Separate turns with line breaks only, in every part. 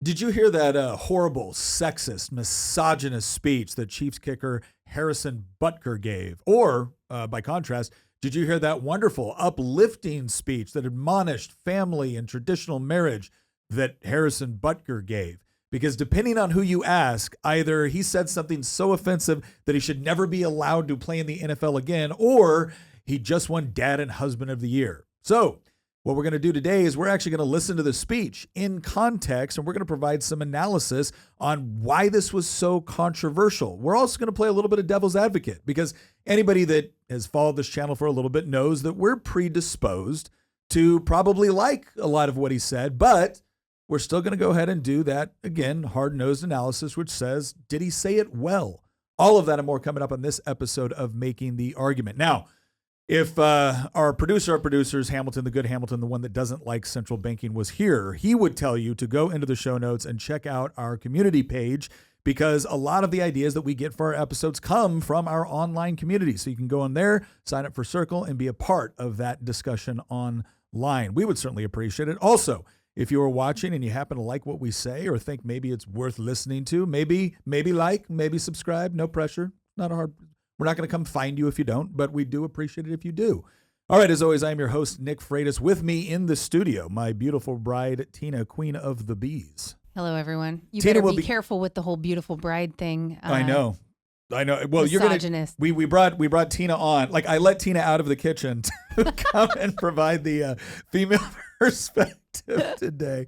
Did you hear that horrible, sexist, misogynist speech that Chiefs kicker Harrison Butker gave? Or, by contrast, did you hear that wonderful, uplifting speech that admonished family and traditional marriage that Harrison Butker gave? Because depending on who you ask, either he said something so offensive that he should never be allowed to play in the NFL again, or he just won Dad and Husband of the Year. So, what we're going to do today is we're actually going to listen to the speech in context, and we're going to provide some analysis on why this was so controversial. We're also going to play a little bit of devil's advocate, because anybody that has followed this channel for a little bit knows that we're predisposed to probably like a lot of what he said, but we're still going to go ahead and do that, again, hard-nosed analysis, which says, did he say it well? All of that and more coming up on this episode of Making the Argument. Now, if our producers, Hamilton, the good Hamilton, the one that doesn't like central banking, was here, he would tell you to go into the show notes and check out our community page, because a lot of the ideas that we get for our episodes come from our online community. So you can go in there, sign up for Circle, and be a part of that discussion online. We would certainly appreciate it. Also, if you are watching and you happen to like what we say or think maybe it's worth listening to, maybe like, maybe subscribe, no pressure, not a hard. We're not going to come find you if you don't, but we do appreciate it if you do. All right, as always, I'm your host, Nick Freitas. With me in the studio, my beautiful bride, Tina, Queen of the Bees.
Hello, everyone. You
Tina
better be careful with the whole beautiful bride thing.
I know. Well,
misogynist.
We brought Tina on. Like, I let Tina out of the kitchen to come and provide the female perspective today.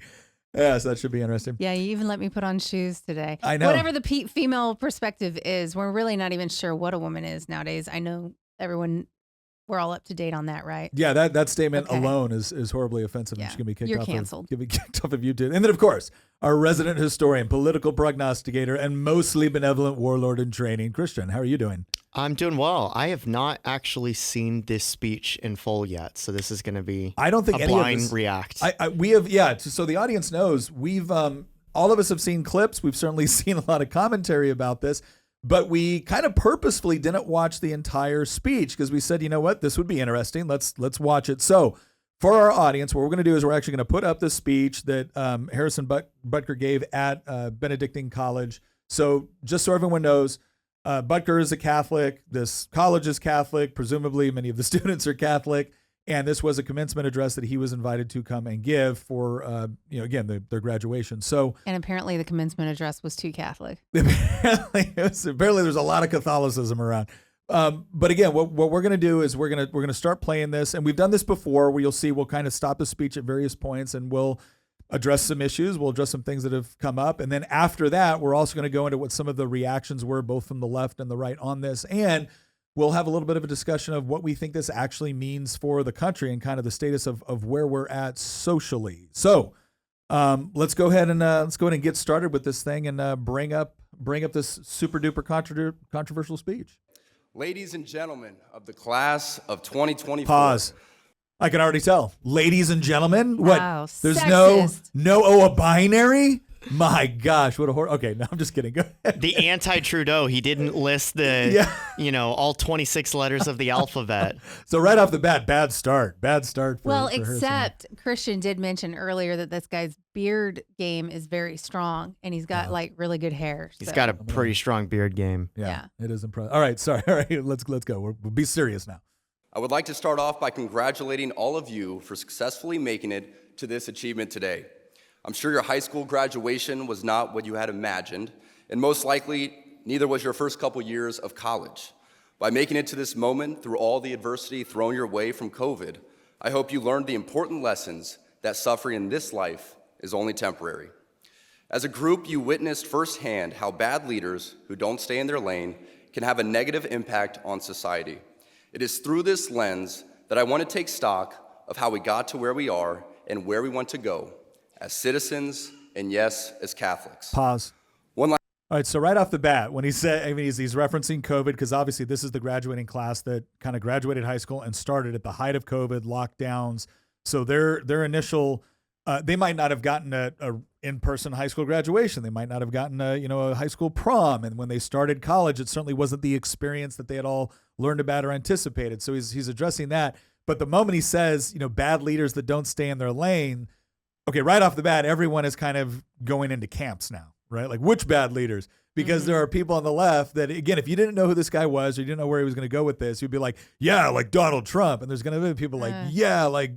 Yes, that should be interesting.
Yeah, you even let me put on shoes today.
I know.
Whatever the female perspective is, we're really not even sure what a woman is nowadays. I know we're all up to date on that, right?
Yeah, that statement alone is horribly offensive.
Yeah.
And she's going to be kicked
You're
off.
canceled.
You'll be kicked off of YouTube. And then, of course, our resident historian, political prognosticator, and mostly benevolent warlord in training, Christian. How are you doing?
I'm doing well. I have not actually seen this speech in full yet, so this is going to be
I don't think
a
any
blind
of us
react.
We have, yeah. So the audience knows we've all of us have seen clips. We've certainly seen a lot of commentary about this, but we kind of purposefully didn't watch the entire speech because we said, you know what, this would be interesting. Let's watch it. So for our audience, what we're going to do is we're actually going to put up the speech that Harrison Butker gave at Benedictine College. So just so everyone knows, Butker is a Catholic. This college is Catholic. Presumably, many of the students are Catholic. And this was a commencement address that he was invited to come and give for, again, their graduation. So,
and apparently the commencement address was too Catholic.
apparently there's a lot of Catholicism around. But again, what we're going to do is we're going to start playing this, and we've done this before, where you'll see we'll kind of stop the speech at various points, and we'll address some issues. We'll address some things that have come up, and then after that, we're also going to go into what some of the reactions were, both from the left and the right, on this, and we'll have a little bit of a discussion of what we think this actually means for the country and kind of the status of where we're at socially. So let's go ahead and get started with this thing and bring up this super duper controversial speech.
Ladies and gentlemen of the class of 2024.
Pause. I can already tell. Ladies and gentlemen, what?
Wow,
There's
sexist.
a binary? My gosh, what a horror. Okay, no, I'm just kidding. Go ahead.
The anti-Trudeau, he didn't list the, all 26 letters of the alphabet.
So right off the bat, bad start. For
Except Christian did mention earlier that this guy's beard game is very strong, and he's got like really good hair.
He's got a pretty strong beard game.
Yeah. It is impressive. All right, sorry. All right, let's go. We'll be serious now.
I would like to start off by congratulating all of you for successfully making it to this achievement today. I'm sure your high school graduation was not what you had imagined, and most likely, neither was your first couple years of college. By making it to this moment through all the adversity thrown your way from COVID, I hope you learned the important lessons that suffering in this life is only temporary. As a group, you witnessed firsthand how bad leaders who don't stay in their lane can have a negative impact on society. It is through this lens that I want to take stock of how we got to where we are and where we want to go as citizens and, yes, as Catholics.
Pause. All right, so right off the bat, when he said, he's referencing COVID, because obviously this is the graduating class that kind of graduated high school and started at the height of COVID, lockdowns. So their initial, they might not have gotten a in-person high school graduation. They might not have gotten a high school prom. And when they started college, it certainly wasn't the experience that they had all learned about or anticipated. So he's addressing that. But the moment he says, bad leaders that don't stay in their lane, okay, right off the bat, everyone is kind of going into camps now, right? Like, which bad leaders? Because there are people on the left that, again, if you didn't know who this guy was or you didn't know where he was going to go with this, you'd be like, yeah, like Donald Trump. And there's going to be people like, yeah, like,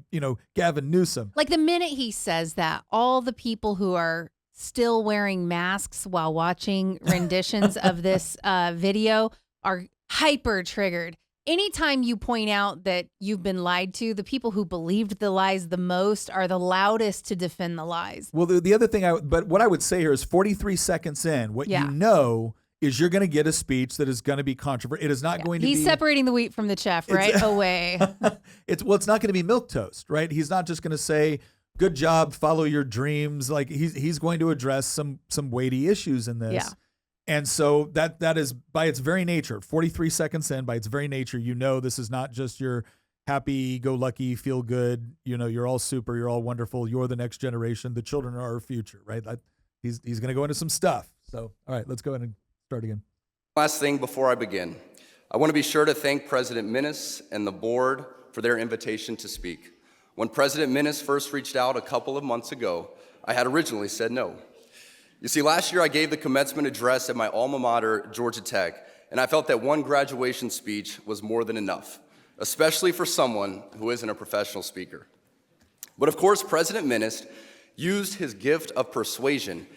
Gavin Newsom.
Like the minute he says that, all the people who are still wearing masks while watching renditions of this video are hyper triggered. Anytime you point out that you've been lied to, the people who believed the lies the most are the loudest to defend the lies.
Well, the other thing, but what I would say here is 43 seconds in, what you know is you're going to get a speech that is going to be controversial. It is not going to be.
He's separating the wheat from the chaff right away.
It's not going to be milquetoast, right? He's not just going to say, good job, follow your dreams. Like he's going to address some weighty issues in this. Yeah. And so that is, by its very nature, 43 seconds in, by its very nature, this is not just your happy-go-lucky, feel-good, you're all super, you're all wonderful, you're the next generation, the children are our future, right? He's going to go into some stuff. So, all right, let's go ahead and start again.
Last thing before I begin, I want to be sure to thank President Minnis and the board for their invitation to speak. When President Minnis first reached out a couple of months ago, I had originally said no. You see, last year I gave the commencement address at my alma mater, Georgia Tech, and I felt that one graduation speech was more than enough, especially for someone who isn't a professional speaker. But of course, President Minnis used his gift of persuasion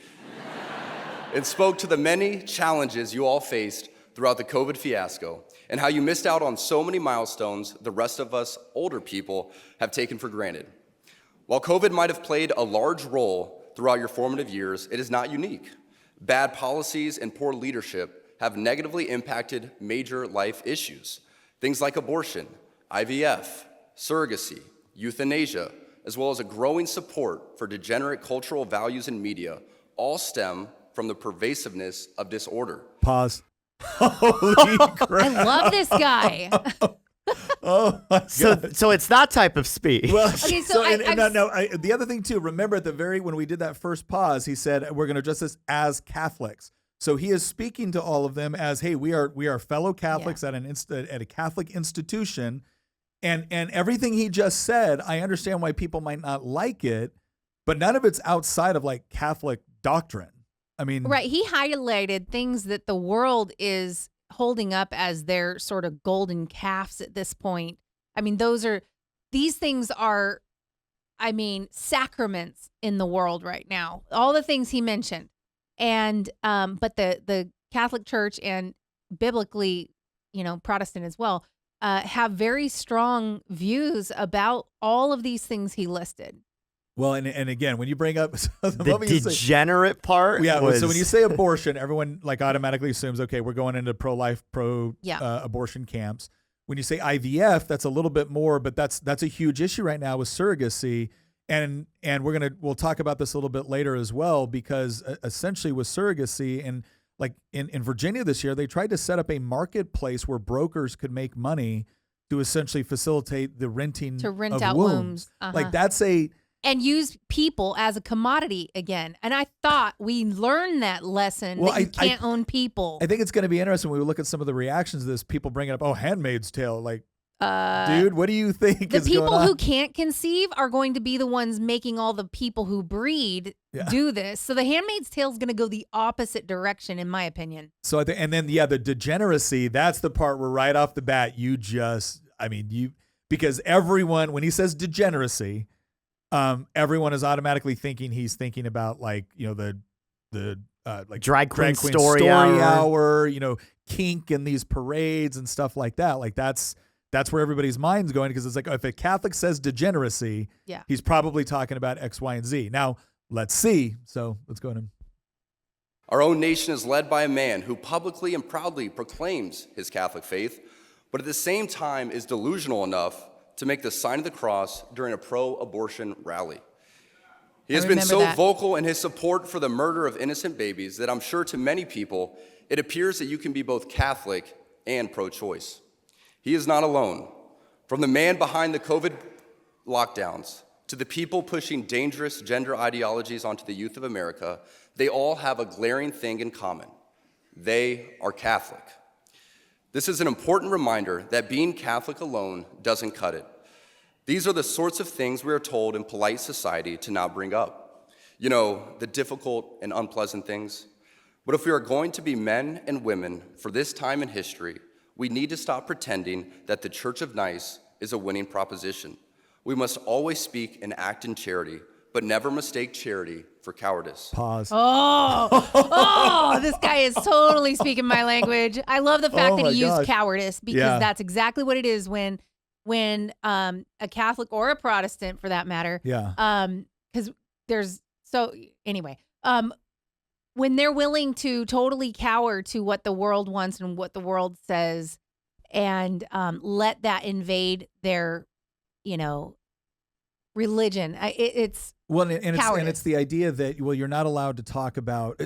and spoke to the many challenges you all faced throughout the COVID fiasco and how you missed out on so many milestones the rest of us older people have taken for granted. While COVID might have played a large role throughout your formative years, it is not unique. Bad policies and poor leadership have negatively impacted major life issues. Things like abortion, IVF, surrogacy, euthanasia, as well as a growing support for degenerate cultural values in media, all stem from the pervasiveness of disorder.
Pause. Holy crap.
I love this guy.
Oh my God.
So it's that type of speech.
Well,
Okay,
the other thing too, remember when we did that first pause, he said, we're going to address this as Catholics. So he is speaking to all of them as, hey, we are fellow Catholics at a Catholic institution. And everything he just said, I understand why people might not like it, but none of it's outside of like Catholic doctrine. I mean,
right. He highlighted things that the world is holding up as their sort of golden calves at this point. I mean, these things are, sacraments in the world right now. All the things he mentioned. And, but the Catholic Church and biblically, Protestant as well, have very strong views about all of these things he listed.
Well, and again, when you bring up
the degenerate part,
so when you say abortion, everyone like automatically assumes, okay, we're going into pro-life, abortion camps. When you say IVF, that's a little bit more, but that's a huge issue right now with surrogacy, and we'll talk about this a little bit later as well, because essentially with surrogacy and like in Virginia this year, they tried to set up a marketplace where brokers could make money to essentially facilitate the renting
to rent
of
out wombs.
Like that's
and use people as a commodity again. And I thought we learned that lesson that you can't own people.
I think it's going to be interesting when we look at some of the reactions to this, people bringing up, Handmaid's Tale. Like, dude, what do you think is going on?
The people who can't conceive are going to be the ones making all the people who breed do this. So the Handmaid's Tale is going to go the opposite direction, in my opinion.
So the degeneracy, that's the part where right off the bat, because everyone, when he says degeneracy, everyone is automatically thinking he's thinking about the
drag queen story
hour, kink and these parades and stuff like that. Like that's where everybody's mind's going, because it's like, if a Catholic says degeneracy, he's probably talking about X, Y, and Z. Now let's see. So let's go ahead.
Our own nation is led by a man who publicly and proudly proclaims his Catholic faith, but at the same time is delusional enough to make the sign of the cross during a pro-abortion rally. He has been so vocal in his support for the murder of innocent babies that I'm sure to many people, it appears that you can be both Catholic and pro-choice. He is not alone. From the man behind the COVID lockdowns to the people pushing dangerous gender ideologies onto the youth of America, they all have a glaring thing in common. They are Catholic. This is an important reminder that being Catholic alone doesn't cut it. These are the sorts of things we are told in polite society to not bring up. You know, the difficult and unpleasant things. But if we are going to be men and women for this time in history, we need to stop pretending that the Church of Nice is a winning proposition. We must always speak and act in charity, but never mistake charity for cowardice.
Pause.
This guy is totally speaking my language. I love the fact that he used cowardice, because that's exactly what it is when a Catholic or a Protestant, for that matter, because when they're willing to totally cower to what the world wants and what the world says, and let that invade their, religion, it's
it's the idea that, well, you're not allowed to talk about.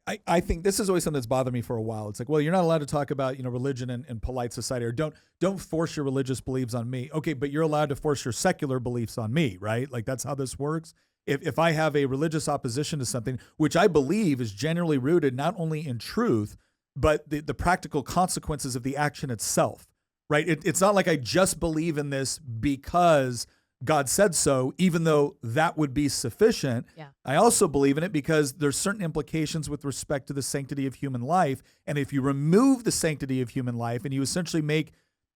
I think this is always something that's bothered me for a while. It's like, well, you're not allowed to talk about, religion and polite society, or don't force your religious beliefs on me. Okay, but you're allowed to force your secular beliefs on me, right? Like, that's how this works. If I have a religious opposition to something, which I believe is generally rooted not only in truth, but the practical consequences of the action itself, right? It's not like I just believe in this because God said so, even though that would be sufficient.
Yeah.
I also believe in it because there's certain implications with respect to the sanctity of human life. And if you remove the sanctity of human life and you essentially make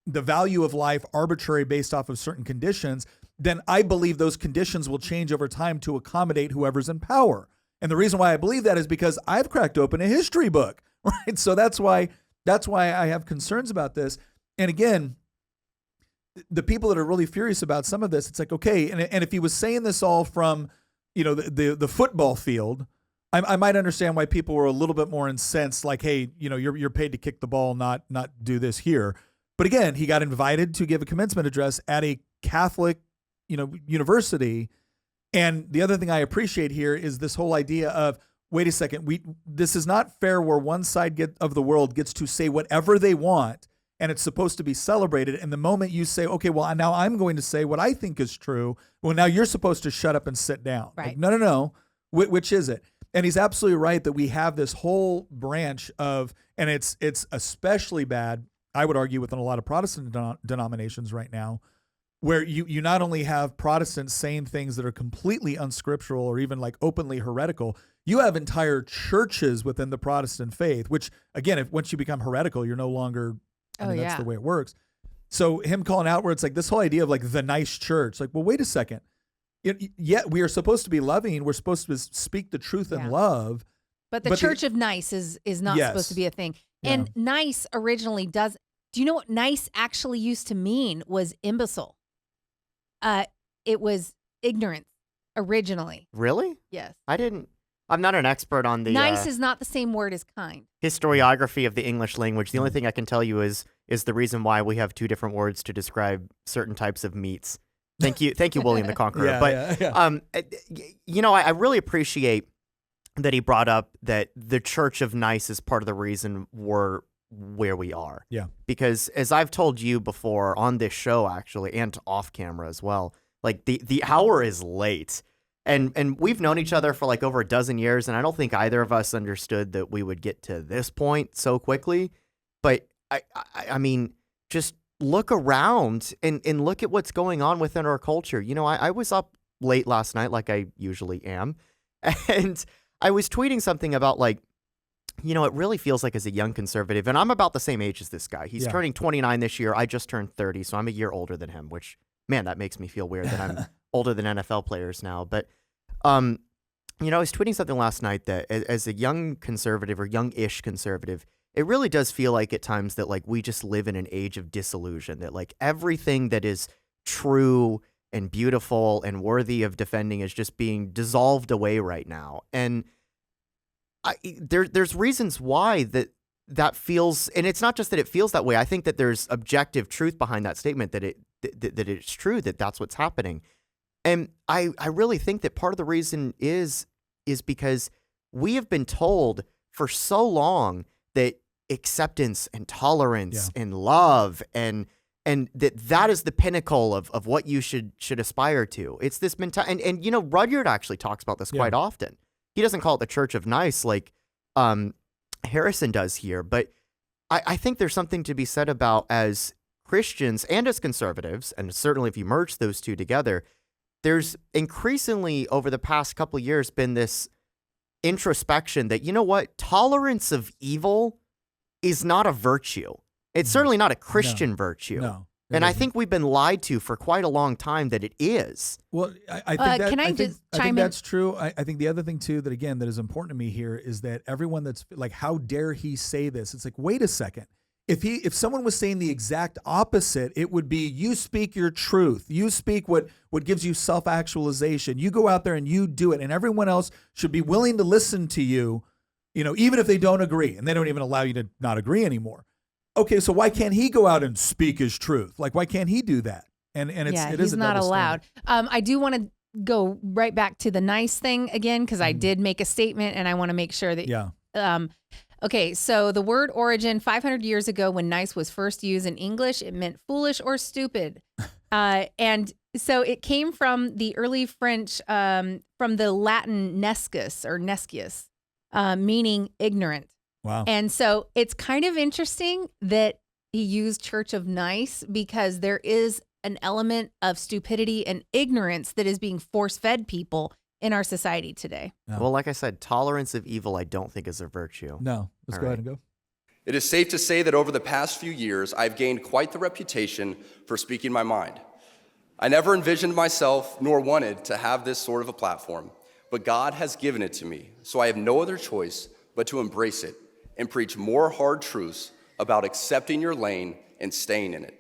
the value of life arbitrary based off of certain conditions, then I believe those conditions will change over time to accommodate whoever's in power. And the reason why I believe that is because I've cracked open a history book, right? So that's why I have concerns about this. And again, the people that are really furious about some of this, it's like, okay, and if he was saying this all from, the football field, I might understand why people were a little bit more incensed, like, hey, you're paid to kick the ball, not do this here. But again, he got invited to give a commencement address at a Catholic, university. And the other thing I appreciate here is this whole idea of, wait a second, this is not fair where one side of the world gets to say whatever they want, and it's supposed to be celebrated. And the moment you say, okay, well, now I'm going to say what I think is true, well, now you're supposed to shut up and sit down.
Right.
Like, no. Which is it? And he's absolutely right that we have this whole branch of, and it's especially bad, I would argue, within a lot of Protestant denominations right now, where you not only have Protestants saying things that are completely unscriptural or even like openly heretical, you have entire churches within the Protestant faith, which, again, once you become heretical, you're no longer, that's the way it works. So him calling out where it's like this whole idea of like the nice church, like, well, wait a second. Yet we are supposed to be loving. We're supposed to speak the truth in love.
But the Church of Nice is not supposed to be a thing.
Yeah.
And nice originally do you know what nice actually used to mean was imbecile? It was ignorance originally.
Really?
Yes.
I'm not an expert on the
nice is not the same word as kind.
historiography of the English language. The only thing I can tell you is the reason why we have two different words to describe certain types of meats. Thank you, William the Conqueror. I really appreciate that he brought up that the Church of Nice is part of the reason we're where we are.
Yeah.
Because as I've told you before on this show, actually, and off camera as well, like the hour is late. And we've known each other for like over a dozen years, and I don't think either of us understood that we would get to this point so quickly. But I mean, just look around and look at what's going on within our culture. I was up late last night, like I usually am, and I was tweeting something about like, it really feels like as a young conservative, and I'm about the same age as this guy. He's turning 29 this year. I just turned 30, so I'm a year older than him, which, man, that makes me feel weird that I'm older than NFL players now. But, I was tweeting something last night that as a young conservative or young-ish conservative, it really does feel like at times that like we just live in an age of disillusion, that like everything that is true and beautiful and worthy of defending is just being dissolved away right now. And there's reasons why that feels, and it's not just that it feels that way. I think that there's objective truth behind that statement, that it's true, that that's what's happening. And I really think that part of the reason is because we have been told for so long that acceptance and tolerance and love and that is the pinnacle of what you should aspire to. It's this mentality, and Rudyard actually talks about this quite often. He doesn't call it the Church of Nice like Harrison does here, but I think there's something to be said about as Christians and as conservatives, and certainly if you merge those two together, there's increasingly over the past couple of years been this introspection that, you know what, tolerance of evil is not a virtue. It's certainly not a Christian virtue.
No.
And I think we've been lied to for quite a long time that it is.
Well, I think that,
can I
I
just
think
chime in?
that's true. I think the other thing too that again that is important to me here is that everyone that's like, how dare he say this? It's like, wait a second. If someone was saying the exact opposite, it would be you speak your truth. You speak what gives you self-actualization. You go out there and you do it, and everyone else should be willing to listen to you, even if they don't agree, and they don't even allow you to not agree anymore. Okay, so why can't he go out and speak his truth? Like, why can't he do that? And it is
he's
a
not
double
allowed.
standard.
I do want to go right back to the nice thing again, because I did make a statement, and I want to make sure that
Yeah.
Okay, so the word origin, 500 years ago when nice was first used in English, it meant foolish or stupid. And so it came from the early French, from the Latin nescus or nescius, meaning ignorant.
Wow.
And so it's kind of interesting that he used Church of Nice, because there is an element of stupidity and ignorance that is being force-fed people in our society today.
Yeah.
Well, like I said, tolerance of evil I don't think is a virtue.
No, let's
All
go
right.
ahead and go.
It is safe to say that over the past few years, I've gained quite the reputation for speaking my mind. I never envisioned myself nor wanted to have this sort of a platform, but God has given it to me, so I have no other choice but to embrace it and preach more hard truths about accepting your lane and staying in it.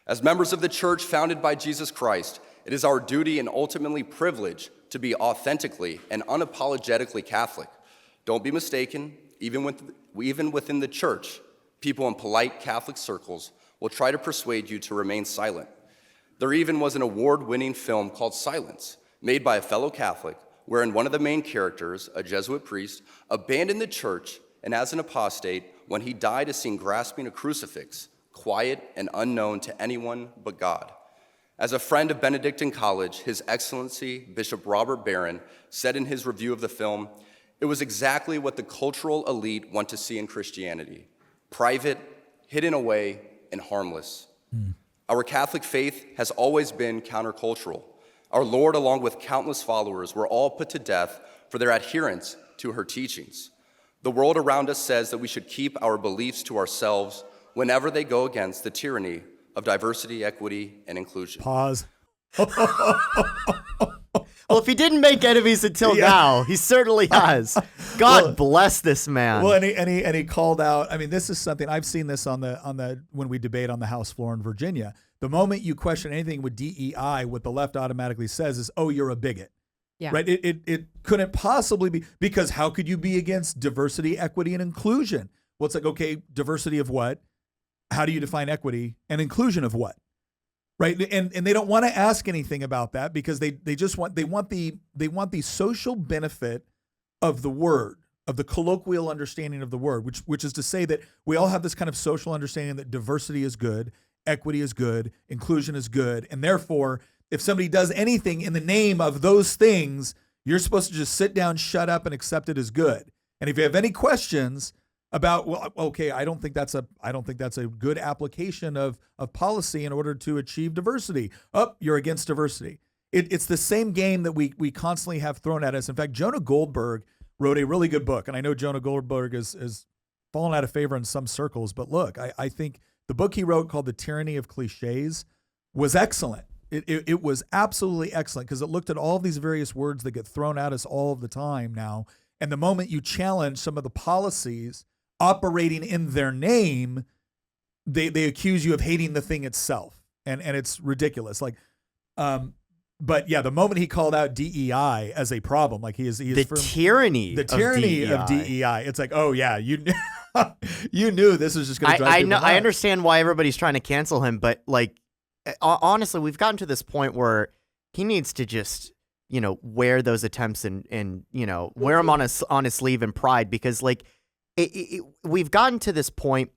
As members of the church founded by Jesus Christ, it is our duty and ultimately privilege to be authentically and unapologetically Catholic. Don't be mistaken, even within the church, people in polite Catholic circles will try to persuade you to remain silent. There even was an award-winning film called Silence, made by a fellow Catholic, wherein one of the main characters, a Jesuit priest, abandoned the church and as an apostate, when he died, is seen grasping a crucifix, quiet and unknown to anyone but God. As a friend of Benedictine College, His Excellency Bishop Robert Barron said in his review of the film, it was exactly what the cultural elite want to see in Christianity: private, hidden away, and harmless. Our Catholic faith has always been countercultural. Our Lord, along with countless followers, were all put to death for their adherence to her teachings. The world around us says that we should keep our beliefs to ourselves whenever they go against the tyranny of diversity, equity, and inclusion.
Pause.
Well, if he didn't make enemies until now, he certainly has. God bless this man.
Well, and he called out. I mean, this is something I've seen this on the when we debate on the House floor in Virginia. The moment you question anything with DEI, what the left automatically says is, "Oh, you're a bigot."
Yeah.
Right? It couldn't possibly be, because how could you be against diversity, equity, and inclusion? Well, it's like, okay, diversity of what? How do you define equity, and inclusion of what? Right? And they don't want to ask anything about that, because they want the social benefit of the word, of the colloquial understanding of the word, which is to say that we all have this kind of social understanding that diversity is good, equity is good, inclusion is good, and therefore, if somebody does anything in the name of those things, you're supposed to just sit down, shut up, and accept it as good. And if you have any questions about, well, okay, I don't think that's a good application of policy in order to achieve diversity. Oh, you're against diversity. It's the same game that we constantly have thrown at us. In fact, Jonah Goldberg wrote a really good book, and I know Jonah Goldberg is fallen out of favor in some circles, but look, I think the book he wrote called The Tyranny of Cliches was excellent. It was absolutely excellent, because it looked at all these various words that get thrown at us all the time now. And the moment you challenge some of the policies operating in their name, they accuse you of hating the thing itself. And it's ridiculous. Like, but yeah, the moment he called out DEI as a problem, like he is
the tyranny
of DEI. It's like, oh yeah, you knew this was just going to drive people nuts.
I understand why everybody's trying to cancel him, but like, honestly, we've gotten to this point where he needs to just, wear those attempts and wear them on his sleeve in pride, because like we've gotten to this point.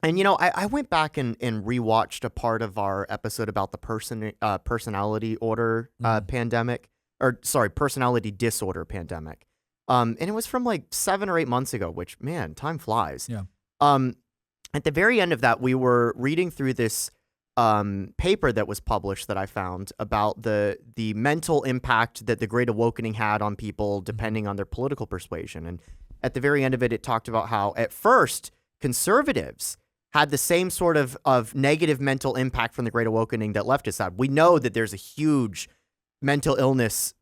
And, I went back and rewatched a part of our episode about the personality order pandemic, personality disorder pandemic. And it was from like 7 or 8 months ago, which, man, time flies.
Yeah.
at the very end of that, we were reading through this paper that was published that I found about the mental impact that the Great Awakening had on people depending on their political persuasion. And at the very end of it, it talked about how at first conservatives had the same sort of negative mental impact from the Great Awakening that leftists had. We know that there's a huge mental illness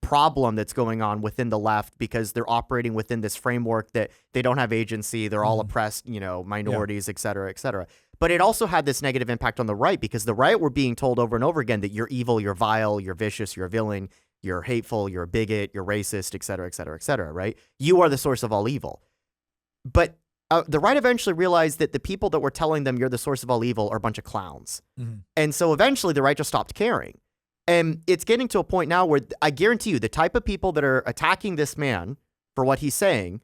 problem that's going on within the left because they're operating within this framework that they don't have agency, they're all oppressed, minorities, et cetera, et cetera. But it also had this negative impact on the right because the right were being told over and over again that you're evil, you're vile, you're vicious, you're a villain, you're hateful, you're a bigot, you're racist, et cetera, et cetera, et cetera, right? You are the source of all evil. But the right eventually realized that the people that were telling them you're the source of all evil are a bunch of clowns. And so eventually the right just stopped caring. And it's getting to a point now where I guarantee you the type of people that are attacking this man for what he's saying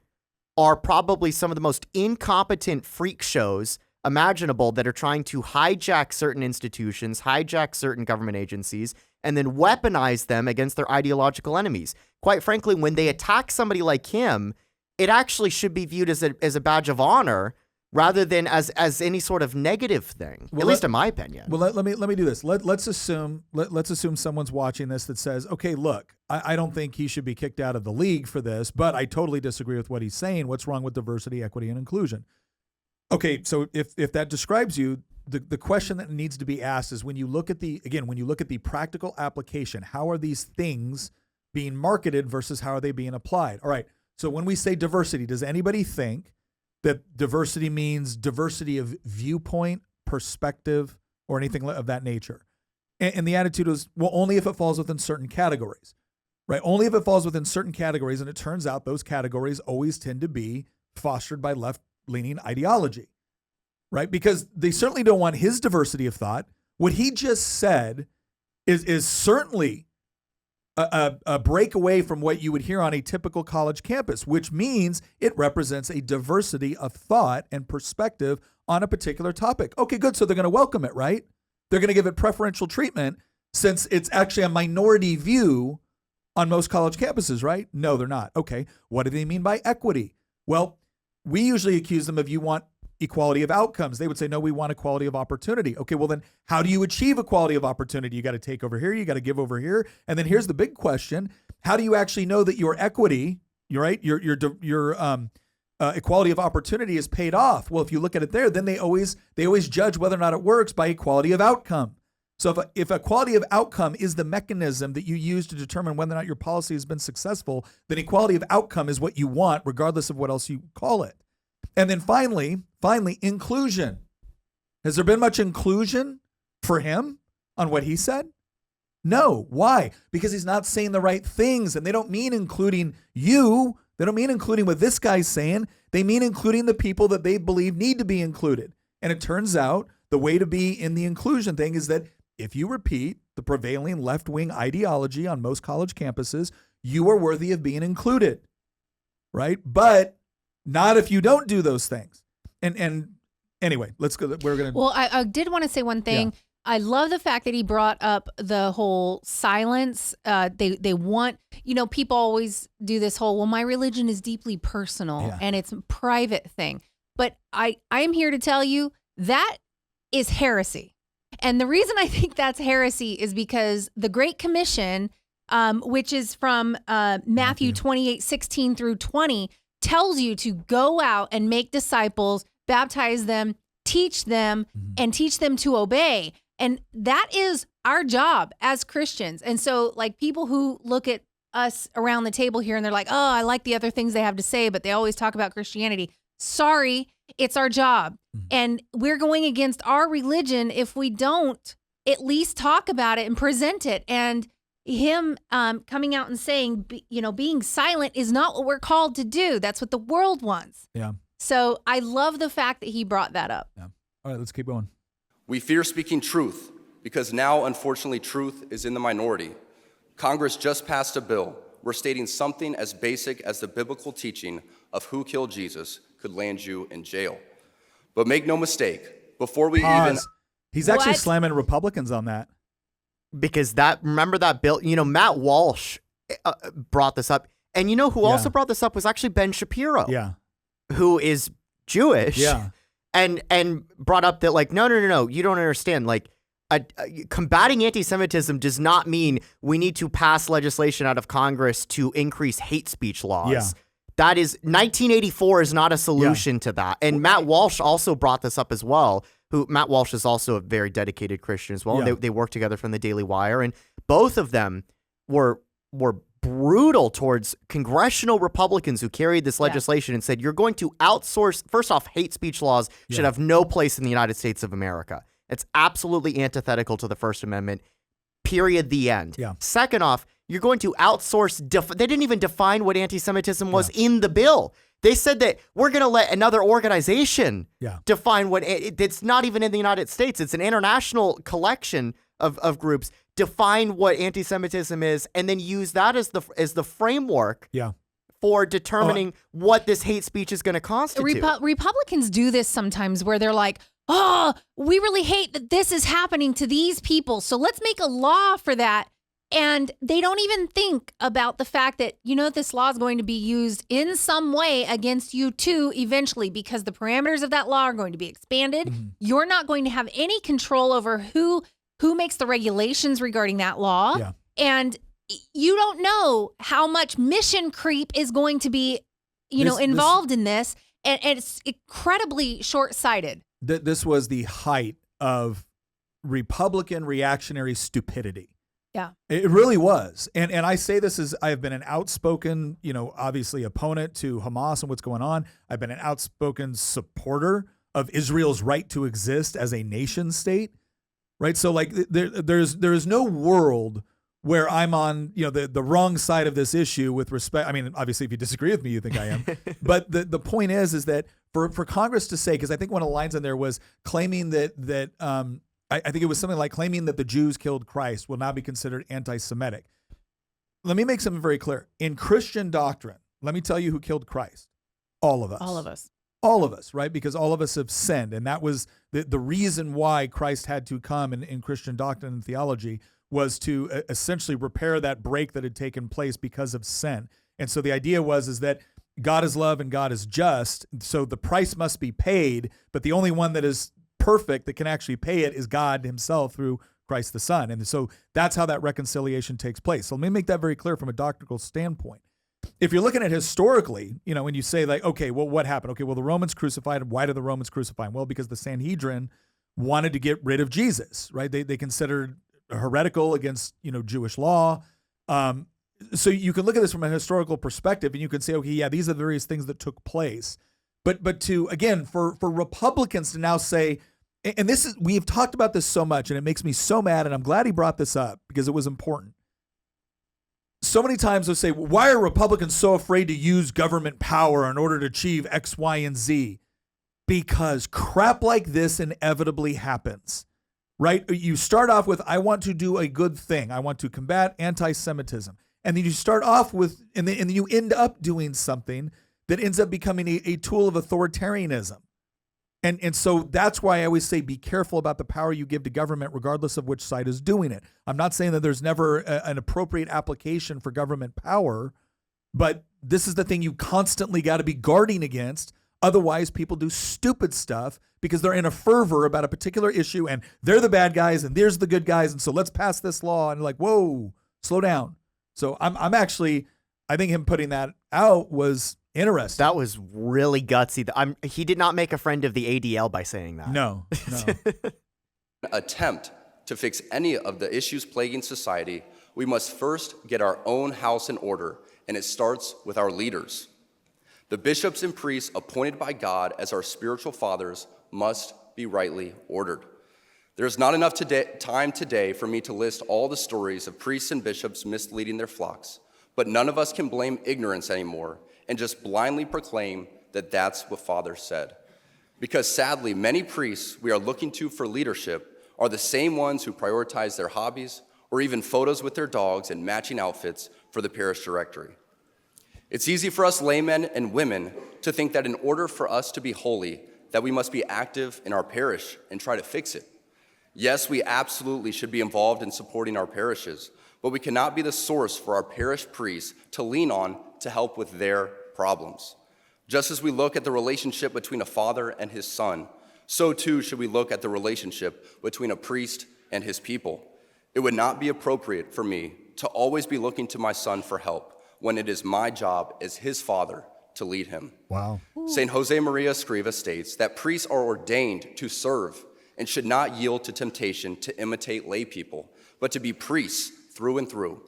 are probably some of the most incompetent freak shows imaginable that are trying to hijack certain institutions, hijack certain government agencies, and then weaponize them against their ideological enemies. Quite frankly, when they attack somebody like him, it actually should be viewed as a badge of honor rather than as any sort of negative thing, at least in my opinion.
Well, let me do this. Let's assume someone's watching this that says, okay, look, I don't think he should be kicked out of the league for this, but I totally disagree with what he's saying. What's wrong with diversity, equity, and inclusion? Okay, so if that describes you, the question that needs to be asked is when you look at the practical application, how are these things being marketed versus how are they being applied? All right, so when we say diversity, does anybody think that diversity means diversity of viewpoint, perspective, or anything of that nature? And the attitude is, well, only if it falls within certain categories, right? Only if it falls within certain categories, and it turns out those categories always tend to be fostered by left-leaning ideology, right? Because they certainly don't want his diversity of thought. What he just said is certainly a break away from what you would hear on a typical college campus, which means it represents a diversity of thought and perspective on a particular topic. Okay, good. So they're going to welcome it, right? They're going to give it preferential treatment since it's actually a minority view on most college campuses, right? No, they're not. Okay, what do they mean by equity? Well, we usually accuse them of you want equality of outcomes. They would say, no, we want equality of opportunity. Okay, well then how do you achieve equality of opportunity? You got to take over here, you got to give over here. And then here's the big question. How do you actually know that your equity, your equality of opportunity is paid off? Well, if you look at it there, then they always judge whether or not it works by equality of outcome. So if equality of outcome is the mechanism that you use to determine whether or not your policy has been successful, then equality of outcome is what you want, regardless of what else you call it. And then finally, inclusion. Has there been much inclusion for him on what he said? No. Why? Because he's not saying the right things, and they don't mean including you. They don't mean including what this guy's saying. They mean including the people that they believe need to be included. And it turns out the way to be in the inclusion thing is that if you repeat the prevailing left-wing ideology on most college campuses, you are worthy of being included, right? But not if you don't do those things. And anyway, let's go.
Well, I did want to say one thing. Yeah. I love the fact that he brought up the whole silence. They want, people always do this whole, well, my religion is deeply personal and it's a private thing. But I am here to tell you that is heresy. And the reason I think that's heresy is because the Great Commission, which is from Matthew 28:16 through 20, tells you to go out and make disciples, baptize them, teach them, and teach them to obey. And that is our job as Christians. And so like people who look at us around the table here and they're like, oh, I like the other things they have to say, but they always talk about Christianity. Sorry, it's our job. And we're going against our religion if we don't at least talk about it and present it. And him coming out and saying, being silent is not what we're called to do. That's what the world wants.
Yeah.
So I love the fact that he brought that up.
Yeah. All right, let's keep going.
We fear speaking truth because now, unfortunately, truth is in the minority. Congress just passed a bill where stating something as basic as the biblical teaching of who killed Jesus could land you in jail. But make no mistake, before we
He's actually slamming Republicans on that.
Because remember that bill, Matt Walsh brought this up. And who also brought this up was actually Ben Shapiro.
Yeah.
Who is Jewish.
Yeah.
and brought up that like, no, you don't understand. Like, combating anti-Semitism does not mean we need to pass legislation out of Congress to increase hate speech laws.
Yeah.
That is 1984 is not a solution to that. And Matt Walsh also brought this up as well. Matt Walsh is also a very dedicated Christian as well.
Yeah.
They work together from the Daily Wire, and both of them were brutal towards congressional Republicans who carried this legislation and said, you're going to outsource. First off, hate speech laws should have no place in the United States of America. It's absolutely antithetical to the First Amendment. Period. The end.
Yeah.
Second off, you're going to outsource. They didn't even define what anti-Semitism was in the bill. They said that we're going to let another organization define what it's not even in the United States. It's an international collection of groups define what anti-Semitism is, and then use that as the framework for determining what this hate speech is going to constitute.
Republicans do this sometimes where they're like, oh, we really hate that this is happening to these people, so let's make a law for that. And they don't even think about the fact that, this law is going to be used in some way against you too eventually, because the parameters of that law are going to be expanded. Mm-hmm. You're not going to have any control over who makes the regulations regarding that law. Yeah. And you don't know how much mission creep is going to be, involved in this. And it's incredibly short-sighted.
This was the height of Republican reactionary stupidity.
Yeah,
it really was. And I say this as I've been an outspoken, obviously opponent to Hamas and what's going on. I've been an outspoken supporter of Israel's right to exist as a nation state, right? So like there is no world where I'm on, the wrong side of this issue with respect. I mean, obviously, if you disagree with me, you think I am. But the point is that for Congress to say, because I think one of the lines in there was claiming that I think it was something like claiming that the Jews killed Christ will now be considered anti-Semitic. Let me make something very clear. In Christian doctrine, let me tell you who killed Christ. All of us.
All of us.
All of us, right? Because all of us have sinned. And that was the reason why Christ had to come in Christian doctrine and theology, was to essentially repair that break that had taken place because of sin. And so the idea is that God is love and God is just. So the price must be paid, but the only one that is perfect that can actually pay it is God himself through Christ the Son. And so that's how that reconciliation takes place. So let me make that very clear from a doctrinal standpoint. If you're looking at historically, when you say like, okay, well, what happened? Okay, well, the Romans crucified him. Why did the Romans crucify him? Well, because the Sanhedrin wanted to get rid of Jesus, right? They considered heretical against, Jewish law. So you can look at this from a historical perspective and you can say, okay, yeah, these are the various things that took place. But to, again, for Republicans to now say, and we've talked about this so much and it makes me so mad, and I'm glad he brought this up because it was important. So many times they'll say, why are Republicans so afraid to use government power in order to achieve X, Y, and Z? Because crap like this inevitably happens, right? You start off with, I want to do a good thing. I want to combat anti-Semitism. And then you start off with, and then you end up doing something that ends up becoming a tool of authoritarianism. And so that's why I always say be careful about the power you give to government, regardless of which side is doing it. I'm not saying that there's never an appropriate application for government power, but this is the thing you constantly got to be guarding against. Otherwise, people do stupid stuff because they're in a fervor about a particular issue and they're the bad guys and there's the good guys. And so let's pass this law. And like, whoa, slow down. So I'm actually, I think him putting that out was interesting.
That was really gutsy. He did not make a friend of the ADL by saying that.
No.
Attempt to fix any of the issues plaguing society, we must first get our own house in order, and it starts with our leaders. The bishops and priests appointed by God as our spiritual fathers must be rightly ordered. There's not enough time today for me to list all the stories of priests and bishops misleading their flocks, but none of us can blame ignorance anymore and just blindly proclaim that that's what Father said. Because sadly, many priests we are looking to for leadership are the same ones who prioritize their hobbies or even photos with their dogs and matching outfits for the parish directory. It's easy for us laymen and women to think that in order for us to be holy, that we must be active in our parish and try to fix it. Yes, we absolutely should be involved in supporting our parishes, but we cannot be the source for our parish priests to lean on to help with their problems. Just as we look at the relationship between a father and his son, So too should we look at the relationship between a priest and his people. It would not be appropriate for me to always be looking to my son for help when it is my job as his father to lead him.
Wow.
St. Jose Maria Escriva states that priests are ordained to serve and should not yield to temptation to imitate lay people, but to be priests through and through.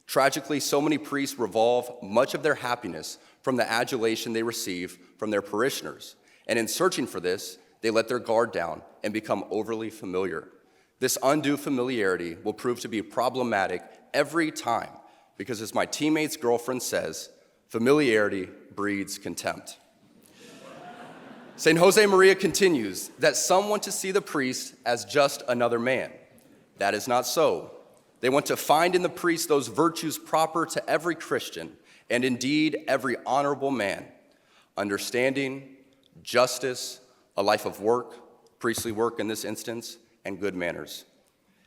Tragically, so many priests revolve much of their happiness from the adulation they receive from their parishioners, and in searching for this, they let their guard down and become overly familiar. This undue familiarity will prove to be problematic every time because, as my teammate's girlfriend says, familiarity breeds contempt. St. Jose Maria continues that some want to see the priest as just another man. That is not so. They want to find in the priest those virtues proper to every Christian and indeed every honorable man: understanding, justice, a life of work, priestly work in this instance, and good manners.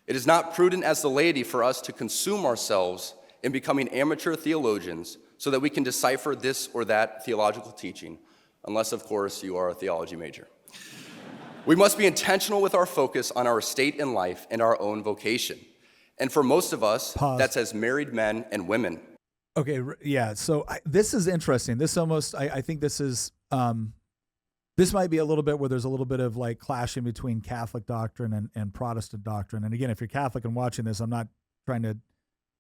It is not prudent as the laity for us to consume ourselves in becoming amateur theologians so that we can decipher this or that theological teaching, unless, of course, you are a theology major. We must be intentional with our focus on our state in life and our own vocation. And for most of us,
Pause.
that's as married men and women.
Okay, yeah. So this is interesting. This almost, I think this is, this might be a little bit where there's a little bit of like clashing between Catholic doctrine and Protestant doctrine. And again, if you're Catholic and watching this, I'm not trying to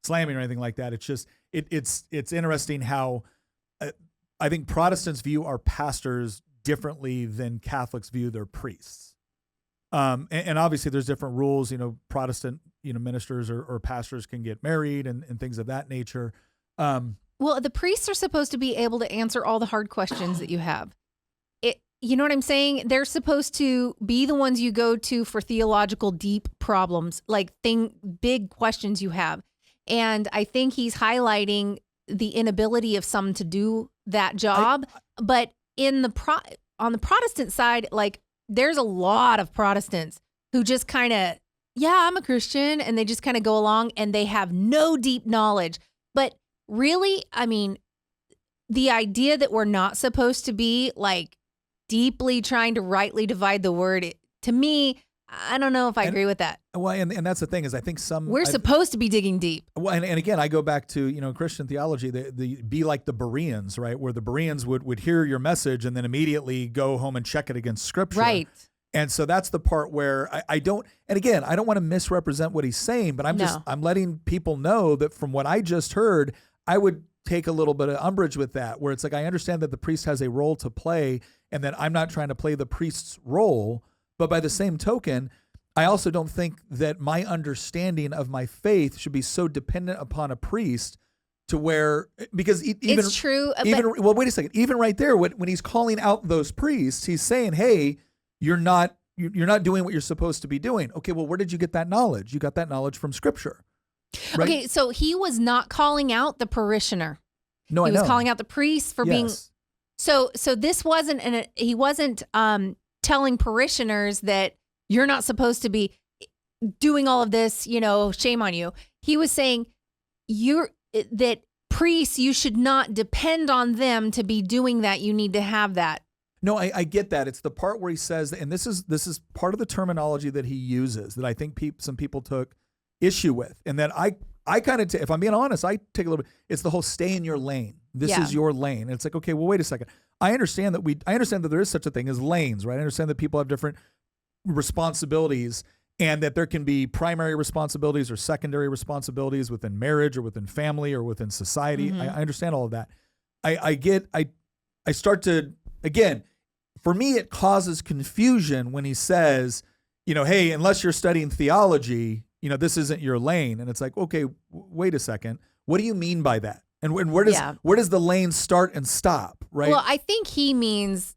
slam you or anything like that. It's just, it's interesting how I think Protestants view our pastors differently than Catholics view their priests. And obviously there's different rules, Protestant, ministers or pastors can get married and things of that nature.
Well, the priests are supposed to be able to answer all the hard questions that you have. You know what I'm saying? They're supposed to be the ones you go to for theological deep problems, like big questions you have. And I think he's highlighting the inability of some to do that job. But on the Protestant side, like there's a lot of Protestants who just kind of, yeah, I'm a Christian, and they just kind of go along and they have no deep knowledge. But really, I mean, the idea that we're not supposed to be like deeply trying to rightly divide the word, to me, I don't know if I agree with that.
Well, and that's the thing is I think
we're supposed to be digging deep.
Well, and again, I go back to, Christian theology, the be like the Bereans, right? Where the Bereans would hear your message and then immediately go home and check it against scripture.
Right.
And so that's the part where I don't want to misrepresent what he's saying, but I'm letting people know that from what I just heard, I would take a little bit of umbrage with that, where it's like, I understand that the priest has a role to play and that I'm not trying to play the priest's role. But by the same token, I also don't think that my understanding of my faith should be so dependent upon a priest to where, because even
it's true.
Well, wait a second. Even right there, when he's calling out those priests, he's saying, "Hey, you're not doing what you're supposed to be doing." Okay, well, where did you get that knowledge? You got that knowledge from Scripture. Right?
Okay, so he was not calling out the parishioner.
No,
he was calling out the priest for being. So this wasn't he wasn't telling parishioners that you're not supposed to be doing all of this, shame on you. He was saying that priests, you should not depend on them to be doing that. You need to have that.
No, I get that. It's the part where he says, and this is part of the terminology that he uses that I think some people took issue with. And that I kind of, if I'm being honest, I take a little bit, it's the whole stay in your lane. This is your lane. And it's like, okay, well, wait a second. I understand that there is such a thing as lanes, right? I understand that people have different responsibilities and that there can be primary responsibilities or secondary responsibilities within marriage or within family or within society.
Mm-hmm.
I understand all of that. I start to, again, for me, it causes confusion when he says, hey, unless you're studying theology, this isn't your lane. And it's like, okay, wait a second. What do you mean by that? And where does the lane start and stop, right?
Well, I think he means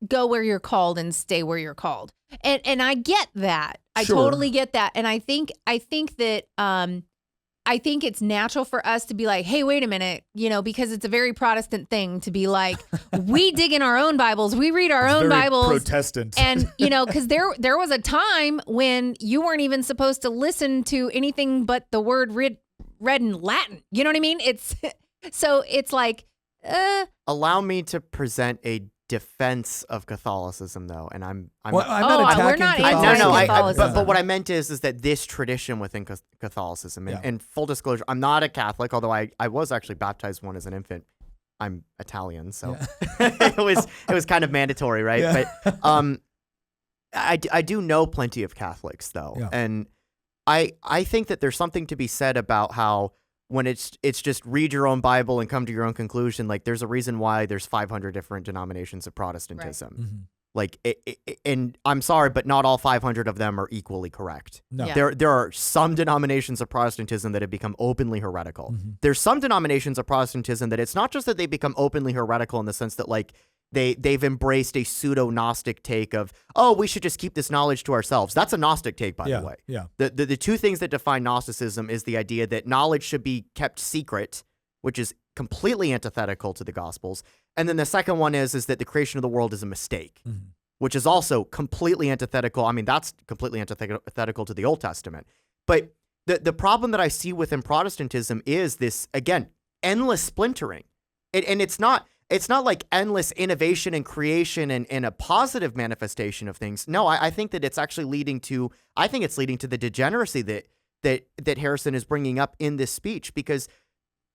go where you're called and stay where you're called. And I get that. I totally get that. And I think that I think it's natural for us to be like, hey, wait a minute, because it's a very Protestant thing to be like, we dig in our own Bibles, we read our own Bibles.
Protestant.
And, because there was a time when you weren't even supposed to listen to anything but the word read in Latin. You know what I mean? It's like,
allow me to present a defense of Catholicism, though, and I'm
Well, I'm
Oh,
not
we're
attacking
not
Catholicism.
but what I meant is that this tradition within Catholicism, and full disclosure, I'm not a Catholic, although I was actually baptized one as an infant. I'm Italian, so it was kind of mandatory, right?
Yeah.
But I do know plenty of Catholics though, and I think that there's something to be said about how when it's just read your own Bible and come to your own conclusion. Like there's a reason why there's 500 different denominations of Protestantism.
Mm-hmm.
Like, and I'm sorry, but not all 500 of them are equally correct.
No.
Yeah.
There are some denominations of Protestantism that have become openly heretical.
Mm-hmm.
There's some denominations of Protestantism that it's not just that they become openly heretical in the sense that like they've embraced a pseudo-Gnostic take of, oh, we should just keep this knowledge to ourselves. That's a Gnostic take, by the way.
Yeah.
The two things that define Gnosticism is the idea that knowledge should be kept secret, which is completely antithetical to the Gospels. And then the second one is that the creation of the world is a mistake, which is also completely antithetical. I mean, that's completely antithetical to the Old Testament. But the problem that I see within Protestantism is this, again, endless splintering. And it's not like endless innovation and creation and a positive manifestation of things. No, I think that it's actually leading to the degeneracy that Harrison is bringing up in this speech, because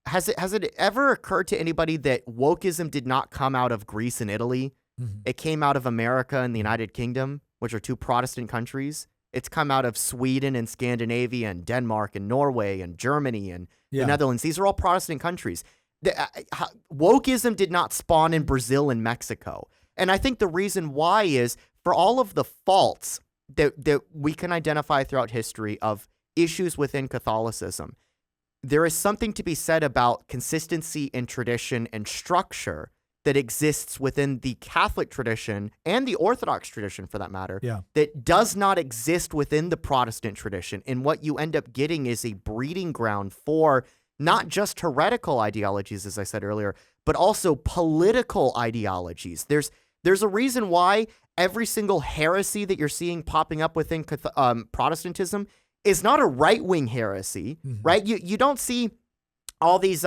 has it ever occurred to anybody that wokeism did not come out of Greece and Italy?
Mm-hmm.
It came out of America and the United Kingdom, which are two Protestant countries. It's come out of Sweden and Scandinavia and Denmark and Norway and Germany and the Netherlands. These are all Protestant countries. Wokeism did not spawn in Brazil and Mexico. And I think the reason why is for all of the faults that we can identify throughout history of issues within Catholicism, there is something to be said about consistency and tradition and structure that exists within the Catholic tradition and the Orthodox tradition, for that matter, that does not exist within the Protestant tradition. And what you end up getting is a breeding ground for not just heretical ideologies, as I said earlier, but also political ideologies. There's a reason why every single heresy that you're seeing popping up within Protestantism is not a right-wing heresy, right? You don't see all these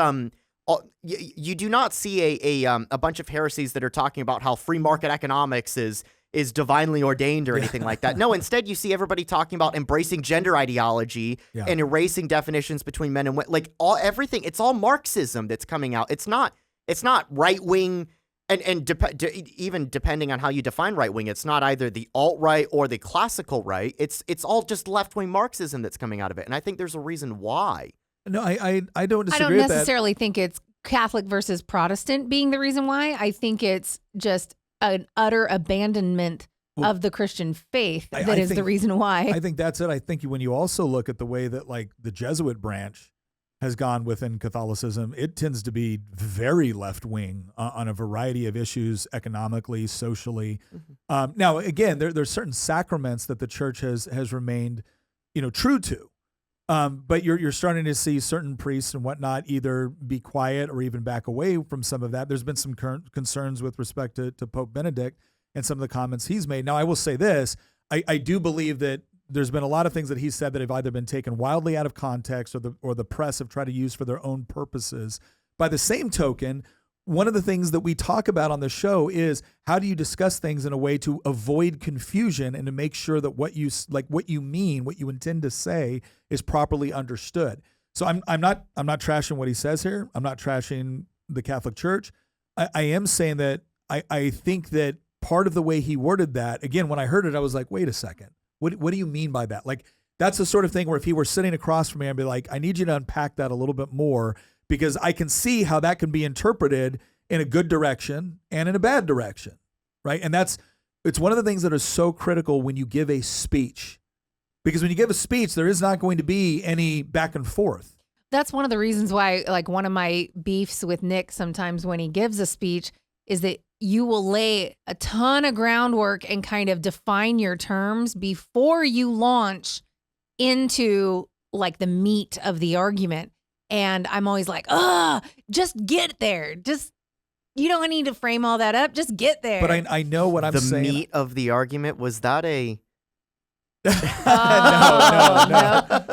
you do not see a bunch of heresies that are talking about how free market economics is divinely ordained or anything like that. No, instead you see everybody talking about embracing gender ideology and erasing definitions between men and women. Like everything, it's all Marxism that's coming out. It's not right-wing. And even depending on how you define right-wing, it's not either the alt-right or the classical right. It's all just left-wing Marxism that's coming out of it. And I think there's a reason why.
No, I don't disagree
I don't
with that.
necessarily think it's Catholic versus Protestant being the reason why. I think it's just an utter abandonment of the Christian faith that is the reason why.
I think that's it. I think when you also look at the way that like the Jesuit branch has gone within Catholicism, it tends to be very left-wing on a variety of issues, economically, socially. Now, again, there's certain sacraments that the church has remained, true to. But you're starting to see certain priests and whatnot either be quiet or even back away from some of that. There's been some current concerns with respect to Pope Benedict and some of the comments he's made. Now, I will say this. I do believe that there's been a lot of things that he said that have either been taken wildly out of context or the press have tried to use for their own purposes. By the same token, one of the things that we talk about on the show is how do you discuss things in a way to avoid confusion and to make sure that what you mean, what you intend to say is properly understood. So I'm not trashing what he says here. I'm not trashing the Catholic Church. I am saying that I think that part of the way he worded that, again, when I heard it, I was like, wait a second. What do you mean by that? Like, that's the sort of thing where if he were sitting across from me, I'd be like, I need you to unpack that a little bit more, because I can see how that can be interpreted in a good direction and in a bad direction, right? And it's one of the things that is so critical when you give a speech, because when you give a speech, there is not going to be any back and forth.
That's one of the reasons why, like, one of my beefs with Nick sometimes when he gives a speech is that you will lay a ton of groundwork and kind of define your terms before you launch into like the meat of the argument. And I'm always like, just get there. You don't need to frame all that up. Just get there.
But I know what I'm saying.
The meat of the argument, was that
No.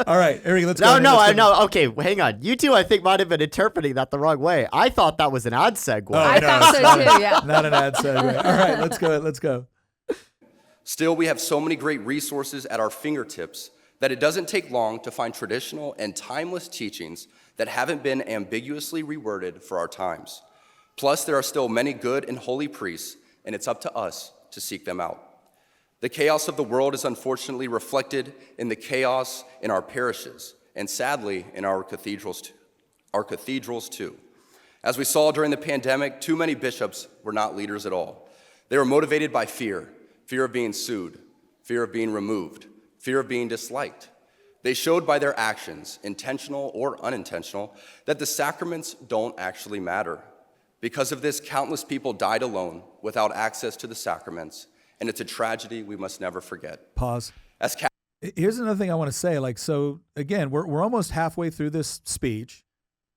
All right, Eric, let's go.
No. Okay, hang on. You two, I think, might have been interpreting that the wrong way. I thought that was an ad segue.
Oh,
I thought so too, yeah.
Not an ad segue. All right, let's go.
Still, we have so many great resources at our fingertips that it doesn't take long to find traditional and timeless teachings that haven't been ambiguously reworded for our times. Plus, there are still many good and holy priests, and it's up to us to seek them out. The chaos of the world is unfortunately reflected in the chaos in our parishes, and sadly, in our cathedrals too. As we saw during the pandemic, too many bishops were not leaders at all. They were motivated by fear of being sued, fear of being removed, fear of being disliked. They showed by their actions, intentional or unintentional, that the sacraments don't actually matter. Because of this, countless people died alone without access to the sacraments, and it's a tragedy we must never forget.
Pause. Here's another thing I want to say. So again, we're almost halfway through this speech,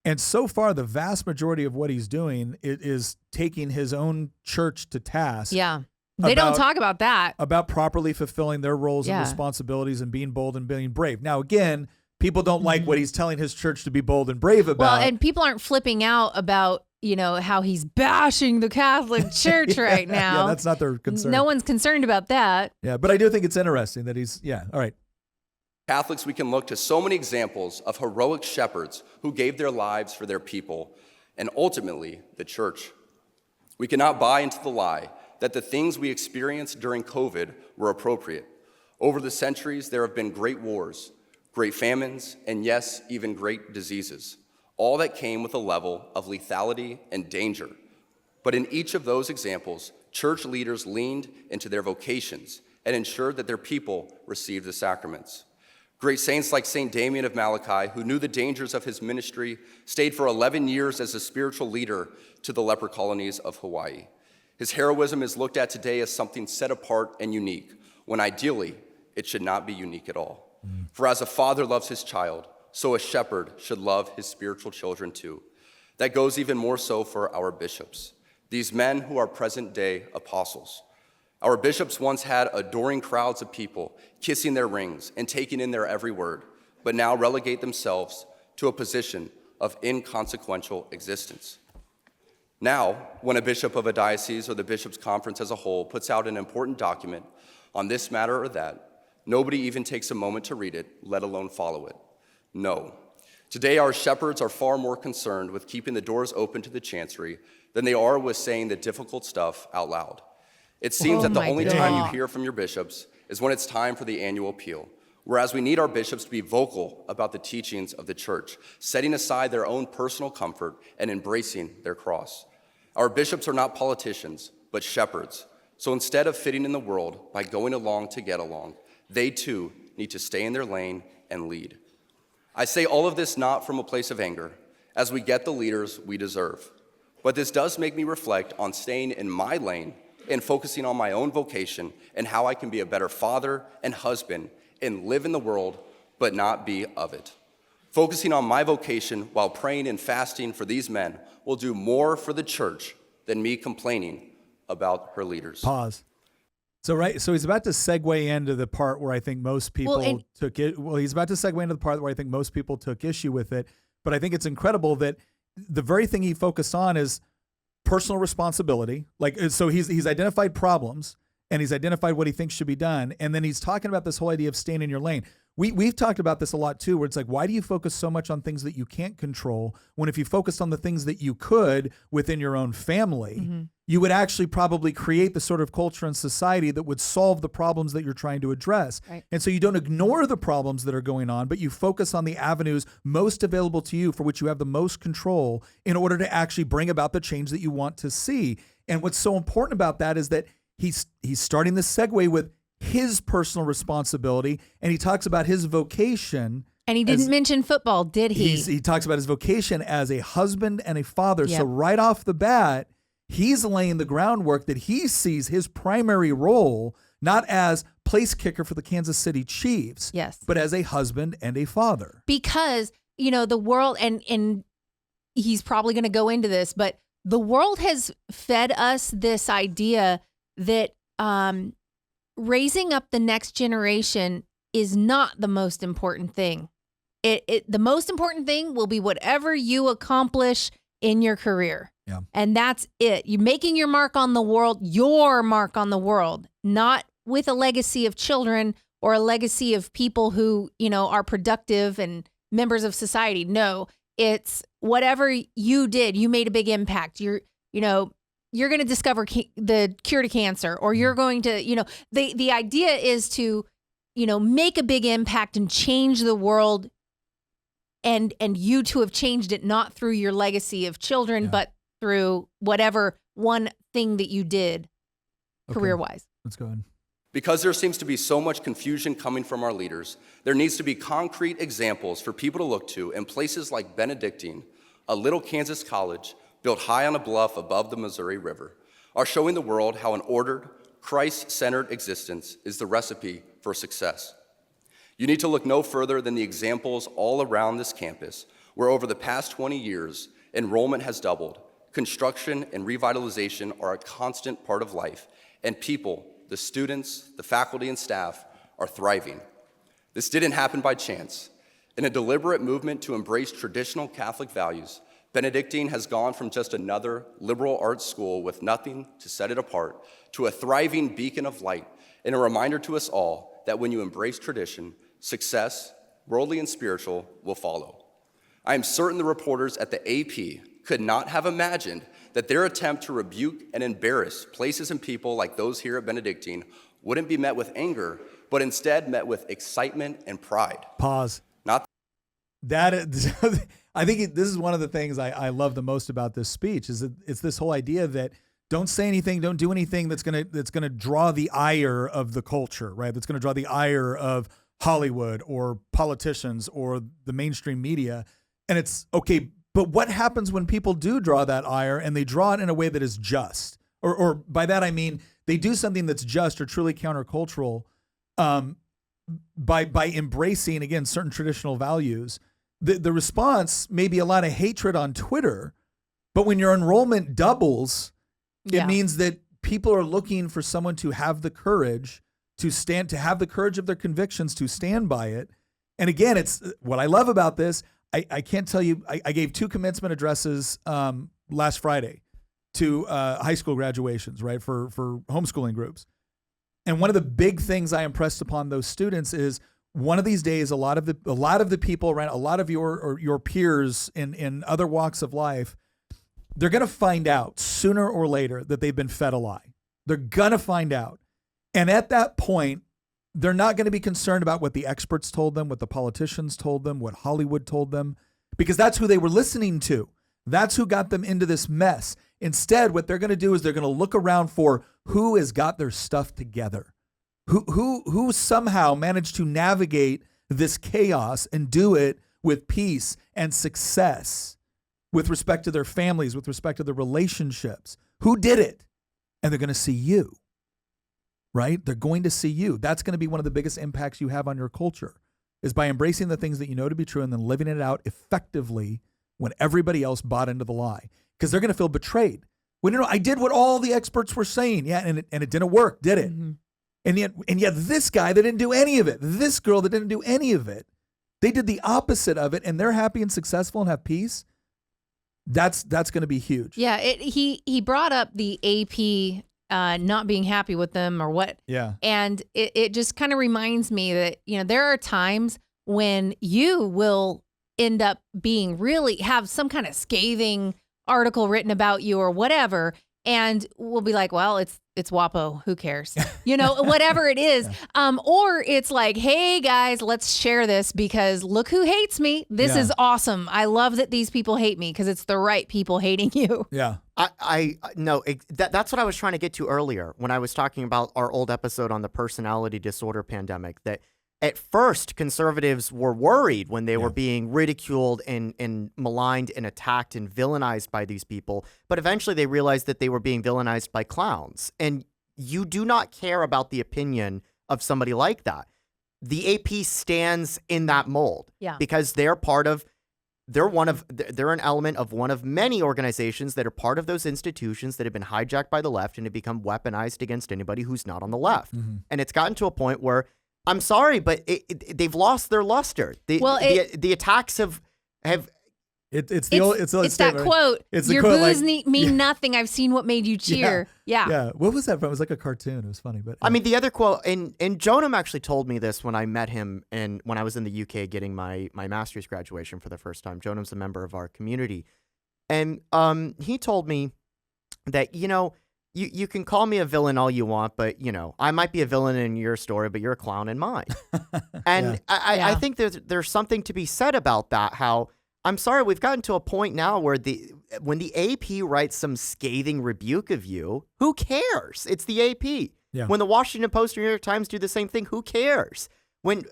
and so far the vast majority of what he's doing is taking his own church to task.
Yeah. They don't talk about that.
About properly fulfilling their roles and responsibilities and being bold and being brave. Now, again, people don't like what he's telling his church to be bold and brave about.
Well, and people aren't flipping out about, how he's bashing the Catholic Church right now.
Yeah, that's not their concern.
No one's concerned about that.
Yeah, but I do think it's interesting that all right.
Catholics, we can look to so many examples of heroic shepherds who gave their lives for their people and ultimately the church. We cannot buy into the lie that the things we experienced during COVID were appropriate. Over the centuries, there have been great wars, great famines, and yes, even great diseases, all that came with a level of lethality and danger. But in each of those examples, church leaders leaned into their vocations and ensured that their people received the sacraments. Great saints like St. Damien of Malachi, who knew the dangers of his ministry, stayed for 11 years as a spiritual leader to the leper colonies of Hawaii. His heroism is looked at today as something set apart and unique, when ideally, it should not be unique at all. For as a father loves his child, so a shepherd should love his spiritual children too. That goes even more so for our bishops, these men who are present-day apostles. Our bishops once had adoring crowds of people kissing their rings and taking in their every word, but now relegate themselves to a position of inconsequential existence. Now, when a bishop of a diocese or the bishops' conference as a whole puts out an important document on this matter or that, nobody even takes a moment to read it, let alone follow it. No. Today, our shepherds are far more concerned with keeping the doors open to the chancery than they are with saying the difficult stuff out loud. It seems that the only time you hear from your bishops is when it's time for the annual appeal, whereas we need our bishops to be vocal about the teachings of the church, setting aside their own personal comfort and embracing their cross. Our bishops are not politicians, but shepherds. So instead of fitting in the world by going along to get along, they too need to stay in their lane and lead. I say all of this not from a place of anger, as we get the leaders we deserve. But this does make me reflect on staying in my lane and focusing on my own vocation and how I can be a better father and husband and live in the world, but not be of it. Focusing on my vocation while praying and fasting for these men will do more for the church than me complaining about her leaders.
Pause. So he's about to segue into the part where I think most people he's about to segue into the part where I think most people took issue with it. But I think it's incredible that the very thing he focused on is personal responsibility. So he's identified problems and he's identified what he thinks should be done. And then he's talking about this whole idea of staying in your lane. We've talked about this a lot too, where it's like, why do you focus so much on things that you can't control when if you focused on the things that you could within your own family, you would actually probably create the sort of culture and society that would solve the problems that you're trying to address. Right. And so you don't ignore the problems that are going on, but you focus on the avenues most available to you for which you have the most control in order to actually bring about the change that you want to see. And what's so important about that is that he's starting this segue with his personal responsibility, and he talks about his vocation.
And he didn't mention football, did he?
He talks about his vocation as a husband and a father. Yep. So right off the bat, he's laying the groundwork that he sees his primary role not as place kicker for the Kansas City Chiefs,
yes,
but as a husband and a father.
Because, the world, and he's probably going to go into this, but the world has fed us this idea that raising up the next generation is not the most important thing. The most important thing will be whatever you accomplish in your career.
Yeah.
And that's it. You're making your mark on the world, not with a legacy of children or a legacy of people who, are productive and members of society. No, it's whatever you did, you made a big impact. You're going to discover the cure to cancer, or you're going to, the idea is to, make a big impact and change the world. And you to have changed it, not through your legacy of children, but through whatever one thing that you did career-wise.
Let's go ahead.
Because there seems to be so much confusion coming from our leaders, there needs to be concrete examples for people to look to in places like Benedictine, a little Kansas college built high on a bluff above the Missouri River, are showing the world how an ordered, Christ-centered existence is the recipe for success. You need to look no further than the examples all around this campus, where over the past 20 years, enrollment has doubled, construction and revitalization are a constant part of life, and people, the students, the faculty and staff, are thriving. This didn't happen by chance. In a deliberate movement to embrace traditional Catholic values, Benedictine has gone from just another liberal arts school with nothing to set it apart to a thriving beacon of light and a reminder to us all that when you embrace tradition, success, worldly and spiritual, will follow. I am certain the reporters at the AP could not have imagined that their attempt to rebuke and embarrass places and people like those here at Benedictine wouldn't be met with anger, but instead met with excitement and pride.
Pause.
Not
that is, I think this is one of the things I love the most about this speech is that it's this whole idea that don't say anything, don't do anything that's gonna draw the ire of the culture, right? That's gonna draw the ire of Hollywood or politicians or the mainstream media. And it's okay, but what happens when people do draw that ire and they draw it in a way that is just? Or by that I mean they do something that's just or truly countercultural by embracing, again, certain traditional values. The response may be a lot of hatred on Twitter, but when your enrollment doubles, it means that people are looking for someone to have the courage to have the courage of their convictions, to stand by it. And again, it's what I love about this. I can't tell you, I gave 2 commencement addresses last Friday to high school graduations, right, for homeschooling groups. And one of the big things I impressed upon those students is one of these days, a lot of the people around, a lot of your peers in other walks of life, they're going to find out sooner or later that they've been fed a lie. They're going to find out. And at that point, they're not going to be concerned about what the experts told them, what the politicians told them, what Hollywood told them, because that's who they were listening to. That's who got them into this mess. Instead, what they're going to do is they're going to look around for who has got their stuff together, who somehow managed to navigate this chaos and do it with peace and success, with respect to their families, with respect to their relationships. Who did it? And they're going to see you. Right? They're going to see you. That's going to be one of the biggest impacts you have on your culture, is by embracing the things that you know to be true and then living it out effectively when everybody else bought into the lie. Because they're going to feel betrayed. When I did what all the experts were saying. Yeah, and it didn't work, did it? Mm-hmm. And yet this guy that didn't do any of it, this girl that didn't do any of it, they did the opposite of it, and they're happy and successful and have peace. That's going to be huge.
Yeah, he brought up the AP not being happy with them or what.
Yeah.
And it just kind of reminds me that, there are times when you will end up have some kind of scathing article written about you or whatever. And we'll be like, well, it's WAPO. Who cares? Whatever it is. Yeah. Or it's like, hey guys, let's share this because look who hates me. This is awesome. I love that these people hate me because it's the right people hating you.
Yeah.
That's what I was trying to get to earlier when I was talking about our old episode on the personality disorder pandemic, that at first conservatives were worried when they were being ridiculed and maligned and attacked and villainized by these people. But eventually they realized that they were being villainized by clowns. And you do not care about the opinion of somebody like that. The AP stands in that mold because they're part of they're an element of one of many organizations that are part of those institutions that have been hijacked by the left and have become weaponized against anybody who's not on the left. And it's gotten to a point where, I'm sorry, but they've lost their luster. The attacks have
It's the old
it's
statement,
that quote.
It's the
Your
quote,
boos
like,
mean nothing. I've seen what made you cheer. Yeah.
What was that from? It was like a cartoon. It was funny, but
I mean, the other quote, and Jonam actually told me this when I met him and when I was in the UK getting my master's graduation for the first time. Jonam's a member of our community. And he told me that, you can call me a villain all you want, but, I might be a villain in your story, but you're a clown in mine. And I think there's something to be said about that, how, I'm sorry, we've gotten to a point now where when the AP writes some scathing rebuke of you, who cares? It's the AP.
Yeah.
When the Washington Post or New York Times do the same thing, who cares? When,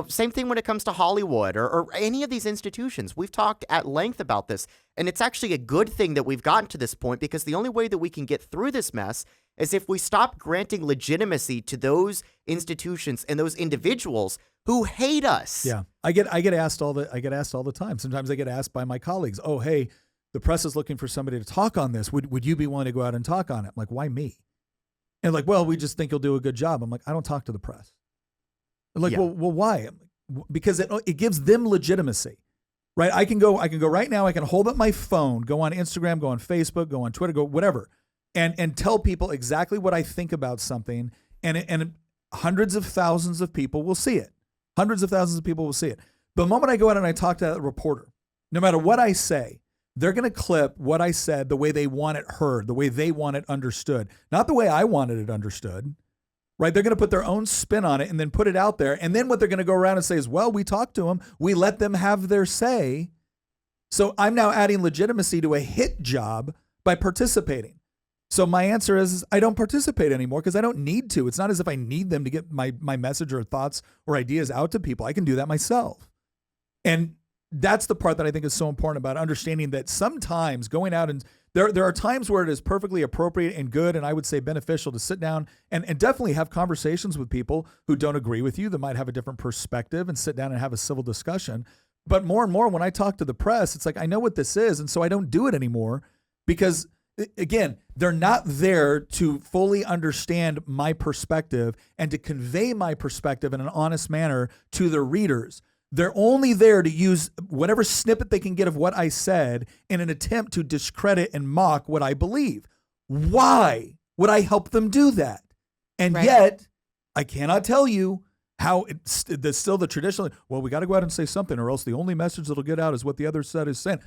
same thing when it comes to Hollywood or any of these institutions. We've talked at length about this, and it's actually a good thing that we've gotten to this point, because the only way that we can get through this mess is if we stop granting legitimacy to those institutions and those individuals who hate us.
Yeah, I get asked all the time. Sometimes I get asked by my colleagues, "Oh, hey, the press is looking for somebody to talk on this. Would you be willing to go out and talk on it?" I'm like, "Why me?" And like, "Well, we just think you'll do a good job." I'm like, "I don't talk to the press." I'm like, well, why? I'm like, because it gives them legitimacy, right? I can go right now. I can hold up my phone, go on Instagram, go on Facebook, go on Twitter, go whatever, and tell people exactly what I think about something, and hundreds of thousands of people will see it. Hundreds of thousands of people will see it. The moment I go out and I talk to a reporter, no matter what I say, they're going to clip what I said the way they want it heard, the way they want it understood, not the way I wanted it understood, right? They're going to put their own spin on it and then put it out there. And then what they're going to go around and say is, well, we talked to them. We let them have their say. So I'm now adding legitimacy to a hit job by participating. So my answer is I don't participate anymore because I don't need to. It's not as if I need them to get my message or thoughts or ideas out to people. I can do that myself. And that's the part that I think is so important about understanding that sometimes going out and there are times where it is perfectly appropriate and good, and I would say beneficial to sit down and definitely have conversations with people who don't agree with you, that might have a different perspective, and sit down and have a civil discussion. But more and more when I talk to the press, it's like I know what this is, and so I don't do it anymore because, again, they're not there to fully understand my perspective and to convey my perspective in an honest manner to their readers. They're only there to use whatever snippet they can get of what I said in an attempt to discredit and mock what I believe. Why would I help them do that? And yet, I cannot tell you how it's still the traditional, well, we got to go out and say something or else the only message that'll get out is what the other side is saying.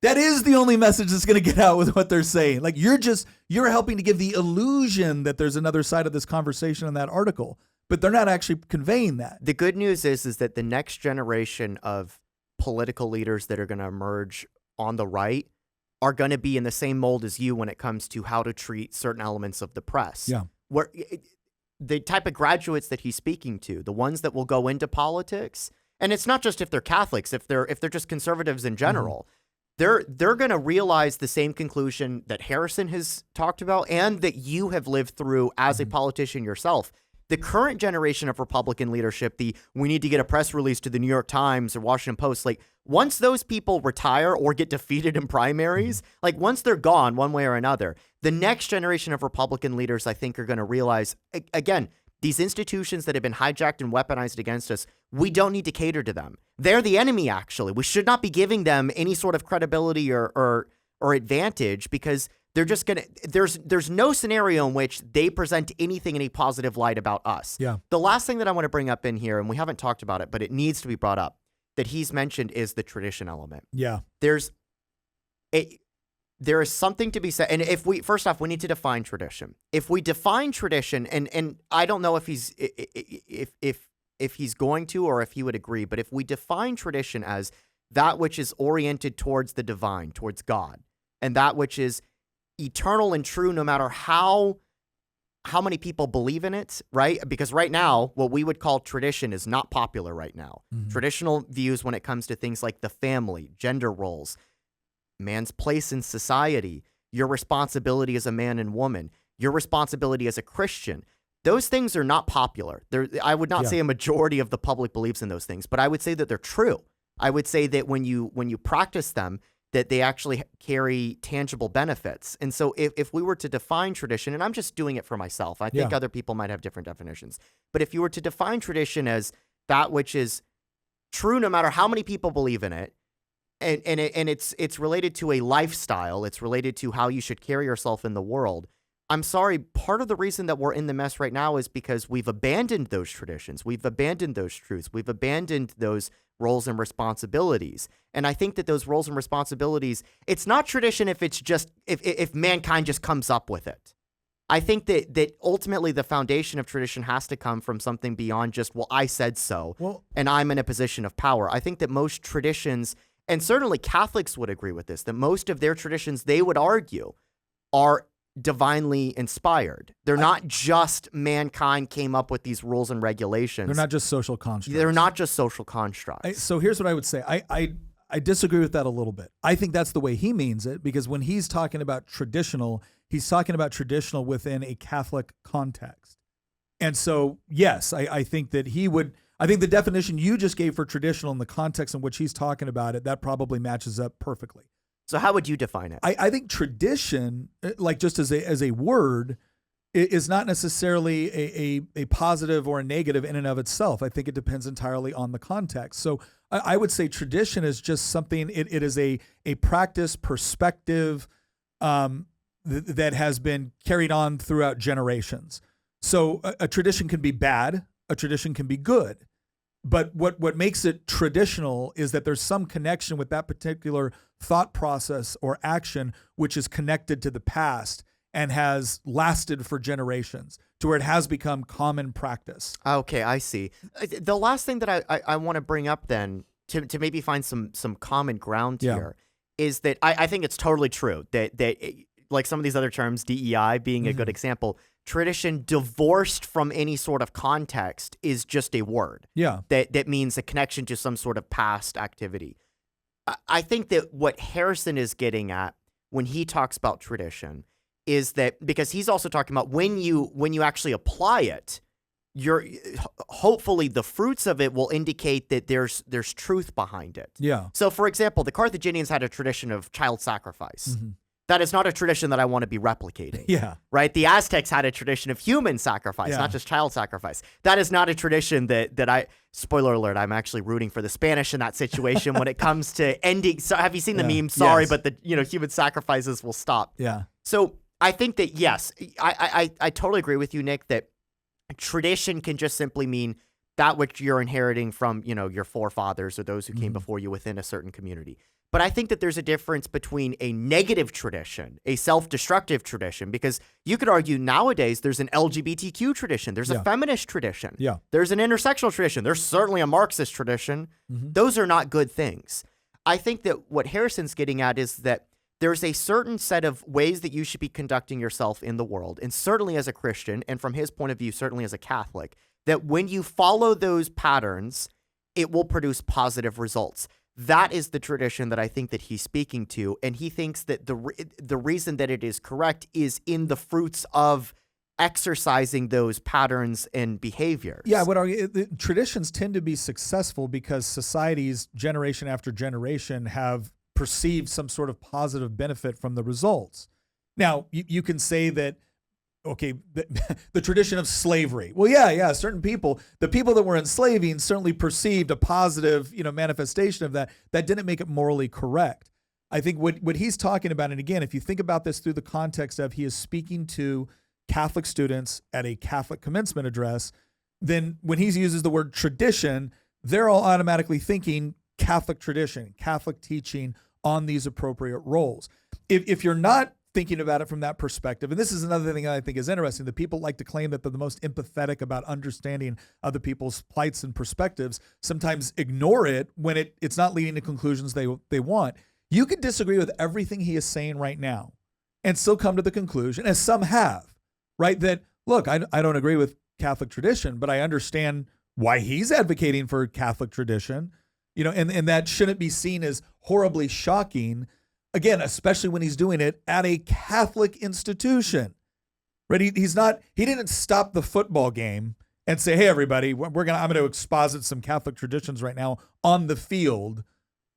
That is the only message that's going to get out with what they're saying. Like you're helping to give the illusion that there's another side of this conversation in that article, but they're not actually conveying that.
The good news is that the next generation of political leaders that are going to emerge on the right are going to be in the same mold as you when it comes to how to treat certain elements of the press.
Yeah.
Where the type of graduates that he's speaking to, the ones that will go into politics, and it's not just if they're Catholics, if they're just conservatives in general. They're going to realize the same conclusion that Harrison has talked about and that you have lived through as a politician yourself. The current generation of Republican leadership, we need to get a press release to the New York Times or Washington Post, like once those people retire or get defeated in primaries, like once they're gone one way or another, the next generation of Republican leaders, I think, are going to realize, again, these institutions that have been hijacked and weaponized against us, we don't need to cater to them. They're the enemy, actually. We should not be giving them any sort of credibility or advantage because they're just going to, there's no scenario in which they present anything in a positive light about us.
Yeah.
The last thing that I want to bring up in here, and we haven't talked about it, but it needs to be brought up, that he's mentioned is the tradition element.
Yeah.
There is something to be said. And first off, we need to define tradition. If we define tradition, and I don't know if he's going to or if he would agree, but if we define tradition as that which is oriented towards the divine, towards God, and that which is eternal and true no matter how many people believe in it, right? Because right now, what we would call tradition is not popular right now.
Mm-hmm.
Traditional views when it comes to things like the family, gender roles, man's place in society, your responsibility as a man and woman, your responsibility as a Christian. Those things are not popular. I would not say a majority of the public believes in those things, but I would say that they're true. I would say that when you practice them, that they actually carry tangible benefits. And so if we were to define tradition, and I'm just doing it for myself, I think other people might have different definitions, but if you were to define tradition as that which is true no matter how many people believe in it, and it's related to a lifestyle, it's related to how you should carry yourself in the world, I'm sorry, part of the reason that we're in the mess right now is because we've abandoned those traditions, we've abandoned those truths, we've abandoned those roles and responsibilities. And I think that those roles and responsibilities, it's not tradition if it's just if mankind just comes up with it. I think that ultimately the foundation of tradition has to come from something beyond just, well, I said so, and I'm in a position of power. I think that most traditions, and certainly Catholics would agree with this, that most of their traditions, they would argue, are divinely inspired. They're not just mankind came up with these rules and regulations.
They're not just social constructs.
They're not just social constructs.
So here's what I would say. I disagree with that a little bit. I think that's the way he means it, because when he's talking about traditional, he's talking about traditional within a Catholic context. And so, yes, I think that I think the definition you just gave for traditional in the context in which he's talking about it, that probably matches up perfectly.
So how would you define it?
I think tradition, like just as a word, is not necessarily a positive or a negative in and of itself. I think it depends entirely on the context. So I would say tradition is just something, it is a practice, perspective that has been carried on throughout generations. So a tradition can be bad, a tradition can be good. But what makes it traditional is that there's some connection with that particular thought process or action which is connected to the past and has lasted for generations to where it has become common practice.
Okay, I see. The last thing that I want to bring up then to maybe find some common ground here is that I think it's totally true that like some of these other terms, DEI being a good example, tradition divorced from any sort of context is just a word.
Yeah.
That means a connection to some sort of past activity. I think that what Harrison is getting at when he talks about tradition is that, because he's also talking about when you actually apply it, hopefully the fruits of it will indicate that there's truth behind it.
Yeah.
So for example, the Carthaginians had a tradition of child sacrifice. Mm-hmm. That is not a tradition that I want to be replicating.
Yeah.
Right? The Aztecs had a tradition of human sacrifice, not just child sacrifice. That is not a tradition that I, spoiler alert, I'm actually rooting for the Spanish in that situation when it comes to ending. So have you seen the meme? Sorry, but the human sacrifices will stop.
Yeah.
So I think that, yes, I totally agree with you, Nick, that tradition can just simply mean that which you're inheriting from, your forefathers or those who came before you within a certain community. But I think that there's a difference between a negative tradition, a self-destructive tradition, because you could argue nowadays there's an LGBTQ tradition, there's a feminist tradition, there's an intersectional tradition, there's certainly a Marxist tradition. Mm-hmm. Those are not good things. I think that what Harrison's getting at is that there's a certain set of ways that you should be conducting yourself in the world, and certainly as a Christian, and from his point of view, certainly as a Catholic, that when you follow those patterns, it will produce positive results. That is the tradition that I think that he's speaking to, and he thinks that the reason that it is correct is in the fruits of exercising those patterns and behaviors.
Yeah, I would argue traditions tend to be successful because societies, generation after generation, have perceived some sort of positive benefit from the results. Now, you can say that, okay, the tradition of slavery. Well, yeah, certain people, the people that were enslaving certainly perceived a positive, manifestation of that. That didn't make it morally correct. I think what he's talking about, and again, if you think about this through the context of he is speaking to Catholic students at a Catholic commencement address, then when he uses the word tradition, they're all automatically thinking Catholic tradition, Catholic teaching on these appropriate roles. If you're not thinking about it from that perspective, and this is another thing I think is interesting, that people like to claim that they're the most empathetic about understanding other people's plights and perspectives, sometimes ignore it when it's not leading to conclusions they want. You can disagree with everything he is saying right now and still come to the conclusion, as some have, right, that, look, I don't agree with Catholic tradition, but I understand why he's advocating for Catholic tradition, and that shouldn't be seen as horribly shocking. Again, especially when he's doing it at a Catholic institution, right? He didn't stop the football game and say, hey, everybody, I'm going to exposit some Catholic traditions right now on the field,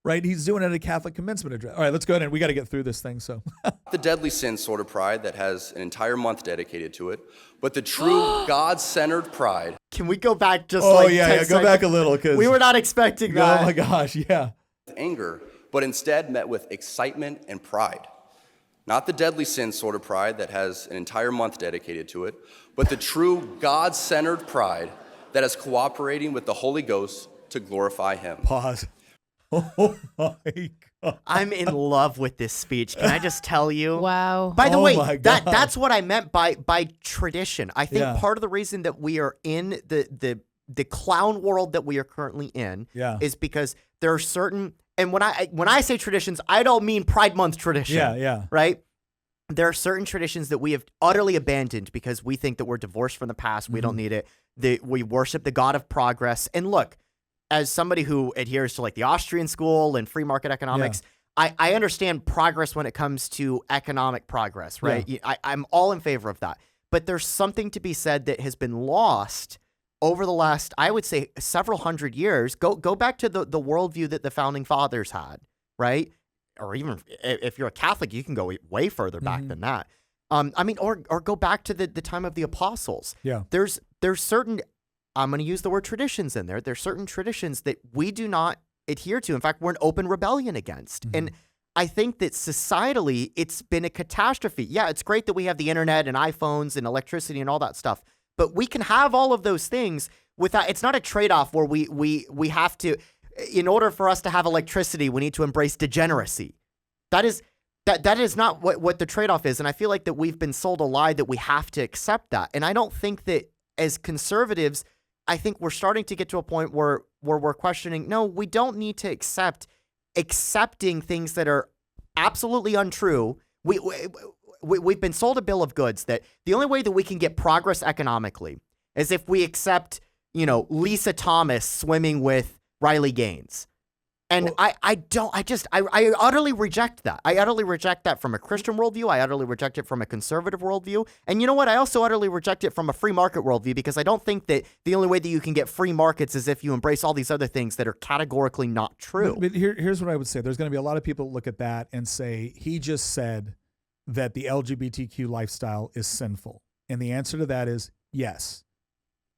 right? He's doing it at a Catholic commencement address. All right, let's go ahead and we got to get through this thing. So
The deadly sin sort of pride that has an entire month dedicated to it, but the true God-centered pride.
Can we go back just
oh,
like
yeah,
10
go
seconds?
back a little. Because
We were not expecting that.
oh, my gosh, yeah.
Anger, but instead met with excitement and pride. Not the deadly sin sort of pride that has an entire month dedicated to it, but the true God-centered pride that is cooperating with the Holy Ghost to glorify Him.
Pause. Oh, my God.
I'm in love with this speech. Can I just tell you?
Wow.
By the
Oh
way,
my God.
that's what I meant by tradition. I think
Yeah.
part of the reason that we are in the clown world that we are currently in
Yeah.
is because there are certain, and when I say traditions, I don't mean Pride Month tradition.
Yeah.
Right? There are certain traditions that we have utterly abandoned because we think that we're divorced from the past. We don't need it. We worship the God of progress. And look, as somebody who adheres to like the Austrian school and free market economics, I understand progress when it comes to economic progress, right? I'm all in favor of that. But there's something to be said that has been lost over the last, I would say, several hundred years. Go back to the worldview that the founding fathers had, right? Or even if you're a Catholic, you can go way further back than that. I mean, or go back to the time of the apostles.
Yeah.
There's certain, I'm going to use the word traditions in there. There's certain traditions that we do not adhere to. In fact, we're in open rebellion against. And I think that societally, it's been a catastrophe. Yeah, it's great that we have the internet and iPhones and electricity and all that stuff, but we can have all of those things without, it's not a trade-off where we have to, in order for us to have electricity, we need to embrace degeneracy. That is not what the trade-off is. And I feel like that we've been sold a lie that we have to accept that. And I don't think that as conservatives, I think we're starting to get to a point where we're questioning, no, we don't need to accepting things that are absolutely untrue. We've been sold a bill of goods that the only way that we can get progress economically is if we accept, Lisa Thomas swimming with Riley Gaines. And I utterly reject that. I utterly reject that from a Christian worldview. I utterly reject it from a conservative worldview. And you know what? I also utterly reject it from a free market worldview because I don't think that the only way that you can get free markets is if you embrace all these other things that are categorically not true.
But here's what I would say. There's going to be a lot of people that look at that and say, he just said that the LGBTQ lifestyle is sinful. And the answer to that is yes.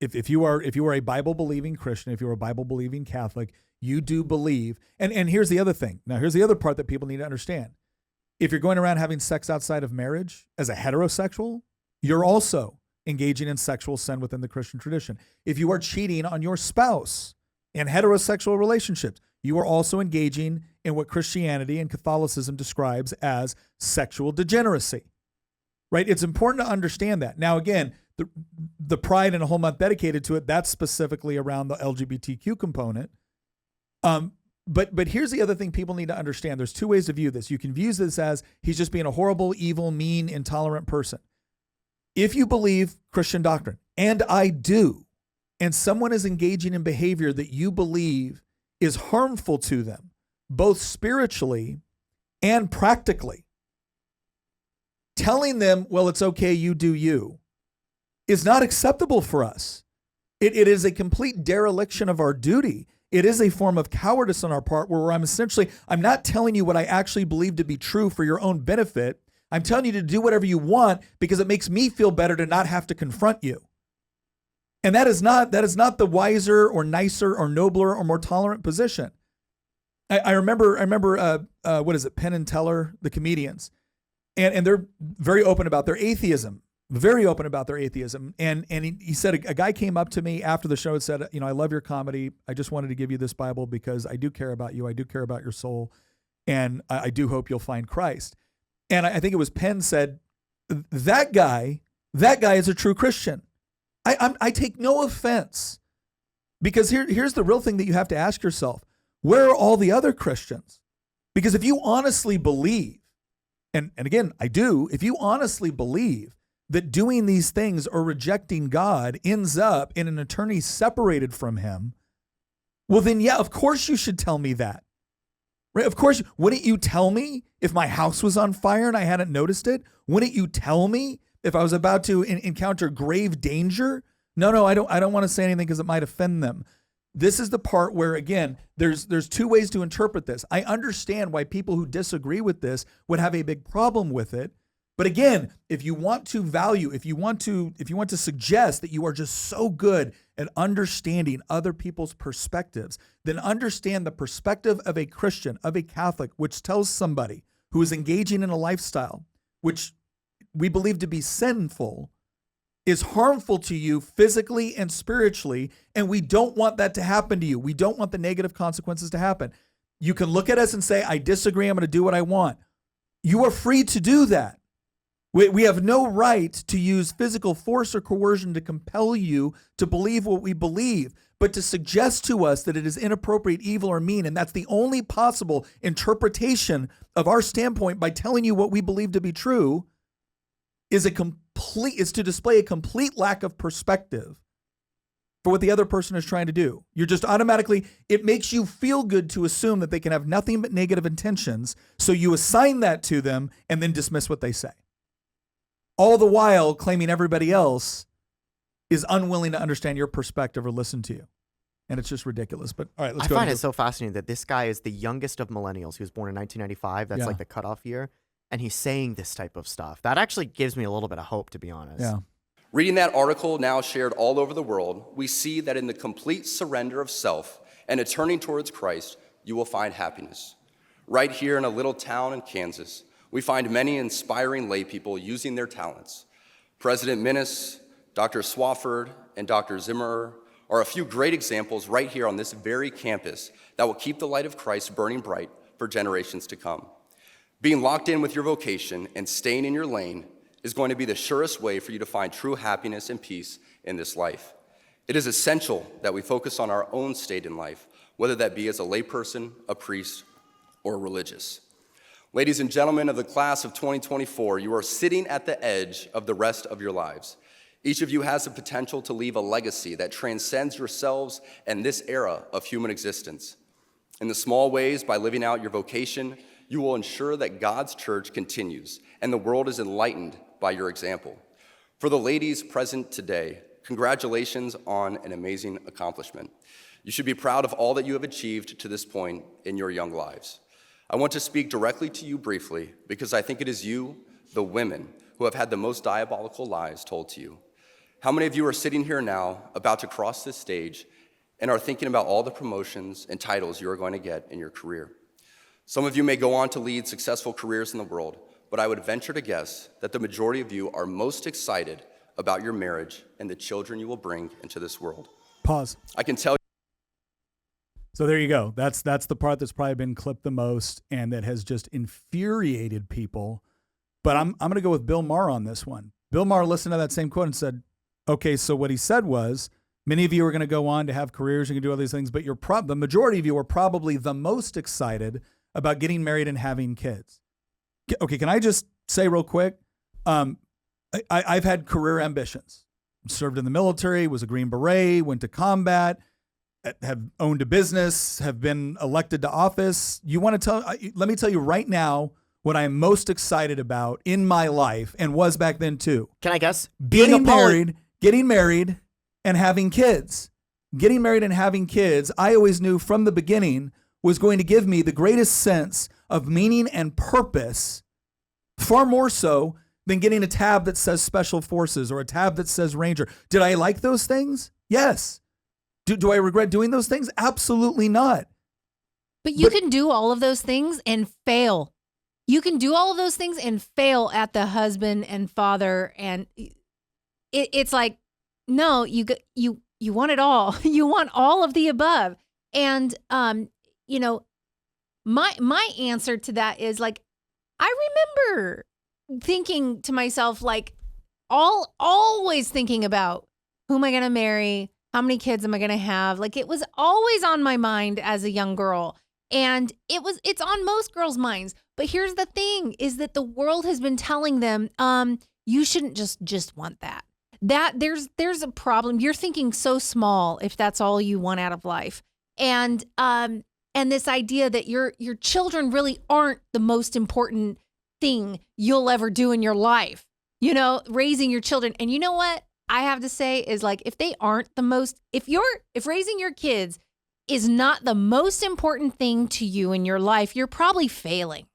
If you are a Bible-believing Christian, if you're a Bible-believing Catholic, you do believe. And here's the other thing. Now, here's the other part that people need to understand. If you're going around having sex outside of marriage as a heterosexual, you're also engaging in sexual sin within the Christian tradition. If you are cheating on your spouse in heterosexual relationships, you are also engaging in what Christianity and Catholicism describes as sexual degeneracy, right? It's important to understand that. Now, again, the pride and a whole month dedicated to it, that's specifically around the LGBTQ component. But here's the other thing people need to understand. There's two ways to view this. You can view this as he's just being a horrible, evil, mean, intolerant person. If you believe Christian doctrine, and I do, and someone is engaging in behavior that you believe is harmful to them, both spiritually and practically, telling them, well, it's okay, you do you, is not acceptable for us. It is a complete dereliction of our duty. It is a form of cowardice on our part where I'm not telling you what I actually believe to be true for your own benefit. I'm telling you to do whatever you want because it makes me feel better to not have to confront you. And that is not the wiser or nicer or nobler or more tolerant position. I remember what is it, Penn and Teller, the comedians, and they're very open about their atheism. Very open about their atheism. And he said, a guy came up to me after the show and said, I love your comedy. I just wanted to give you this Bible because I do care about you. I do care about your soul. And I do hope you'll find Christ. And I think it was Penn said, that guy is a true Christian. I take no offense because here's the real thing that you have to ask yourself. Where are all the other Christians? Because if you honestly believe, and again, I do, if you honestly believe that doing these things or rejecting God ends up in an eternity separated from him, well then, yeah, of course you should tell me that. Right? Of course, wouldn't you tell me if my house was on fire and I hadn't noticed it? Wouldn't you tell me if I was about to encounter grave danger No, I don't want to say anything because it might offend them. This is the part where, again, there's two ways to interpret this. I understand why people who disagree with this would have a big problem with it. But again, if you want to suggest that you are just so good at understanding other people's perspectives, then understand the perspective of a Christian, of a Catholic, which tells somebody who is engaging in a lifestyle which we believe to be sinful, is harmful to you physically and spiritually, and we don't want that to happen to you. We don't want the negative consequences to happen. You can look at us and say, I disagree, I'm going to do what I want. You are free to do that. We have no right to use physical force or coercion to compel you to believe what we believe, but to suggest to us that it is inappropriate, evil, or mean, and that's the only possible interpretation of our standpoint by telling you what we believe to be true, is to display a complete lack of perspective for what the other person is trying to do. You're just automatically, it makes you feel good to assume that they can have nothing but negative intentions, so you assign that to them and then dismiss what they say. All the while claiming everybody else is unwilling to understand your perspective or listen to you. And it's just ridiculous. But all right, let's go.
I find it so fascinating that this guy is the youngest of millennials. He was born in 1995. That's like the cutoff year. And he's saying this type of stuff. That actually gives me a little bit of hope, to be honest.
Yeah.
Reading that article now shared all over the world, we see that in the complete surrender of self and a turning towards Christ, you will find happiness. Right here in a little town in Kansas, we find many inspiring lay people using their talents. President Minnis, Dr. Swafford, and Dr. Zimmerer are a few great examples right here on this very campus that will keep the light of Christ burning bright for generations to come. Being locked in with your vocation and staying in your lane is going to be the surest way for you to find true happiness and peace in this life. It is essential that we focus on our own state in life, whether that be as a layperson, a priest, or a religious. Ladies and gentlemen of the class of 2024, you are sitting at the edge of the rest of your lives. Each of you has the potential to leave a legacy that transcends yourselves and this era of human existence. In the small ways, by living out your vocation, you will ensure that God's church continues and the world is enlightened by your example. For the ladies present today, congratulations on an amazing accomplishment. You should be proud of all that you have achieved to this point in your young lives. I want to speak directly to you briefly because I think it is you, the women, who have had the most diabolical lies told to you. How many of you are sitting here now about to cross this stage and are thinking about all the promotions and titles you are going to get in your career? Some of you may go on to lead successful careers in the world, but I would venture to guess that the majority of you are most excited about your marriage and the children you will bring into this world.
Pause.
I can tell you.
So there you go. That's the part that's probably been clipped the most and that has just infuriated people. But I'm going to go with Bill Maher on this one. Bill Maher listened to that same quote and said, okay, so what he said was, many of you are going to go on to have careers, you can do all these things, but the majority of you are probably the most excited about getting married and having kids. Okay, can I just say real quick, I've had career ambitions. Served in the military, was a Green Beret, went to combat, have owned a business, have been elected to office. Let me tell you right now what I am most excited about in my life and was back then too.
Can I guess?
Getting married and having kids. Getting married and having kids, I always knew from the beginning was going to give me the greatest sense of meaning and purpose, far more so than getting a tab that says Special Forces or a tab that says Ranger. Did I like those things? Yes. Do I regret doing those things? Absolutely not.
But you can do all of those things and fail. You can do all of those things and fail at the husband and father. And it's like, no, you want it all. You want all of the above. And, my answer to that is like, I remember thinking to myself, like, always thinking about who am I going to marry? How many kids am I going to have? Like, it was always on my mind as a young girl. And it's on most girls' minds. But here's the thing is that the world has been telling them, you shouldn't just want that. That there's a problem. You're thinking so small if that's all you want out of life. And this idea that your children really aren't the most important thing you'll ever do in your life. Raising your children. And you know what? I have to say is like, if they aren't the most, if raising your kids is not the most important thing to you in your life, you're probably failing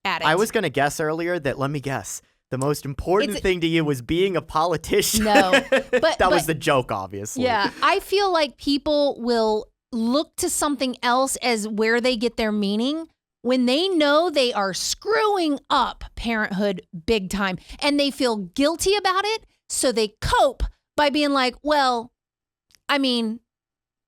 at it.
I was going to guess earlier that, let me guess, the most important thing to you was being a politician.
No, but
that was the joke, obviously.
Yeah, I feel like people will look to something else as where they get their meaning when they know they are screwing up parenthood big time and they feel guilty about it. So they cope by being like, well, I mean,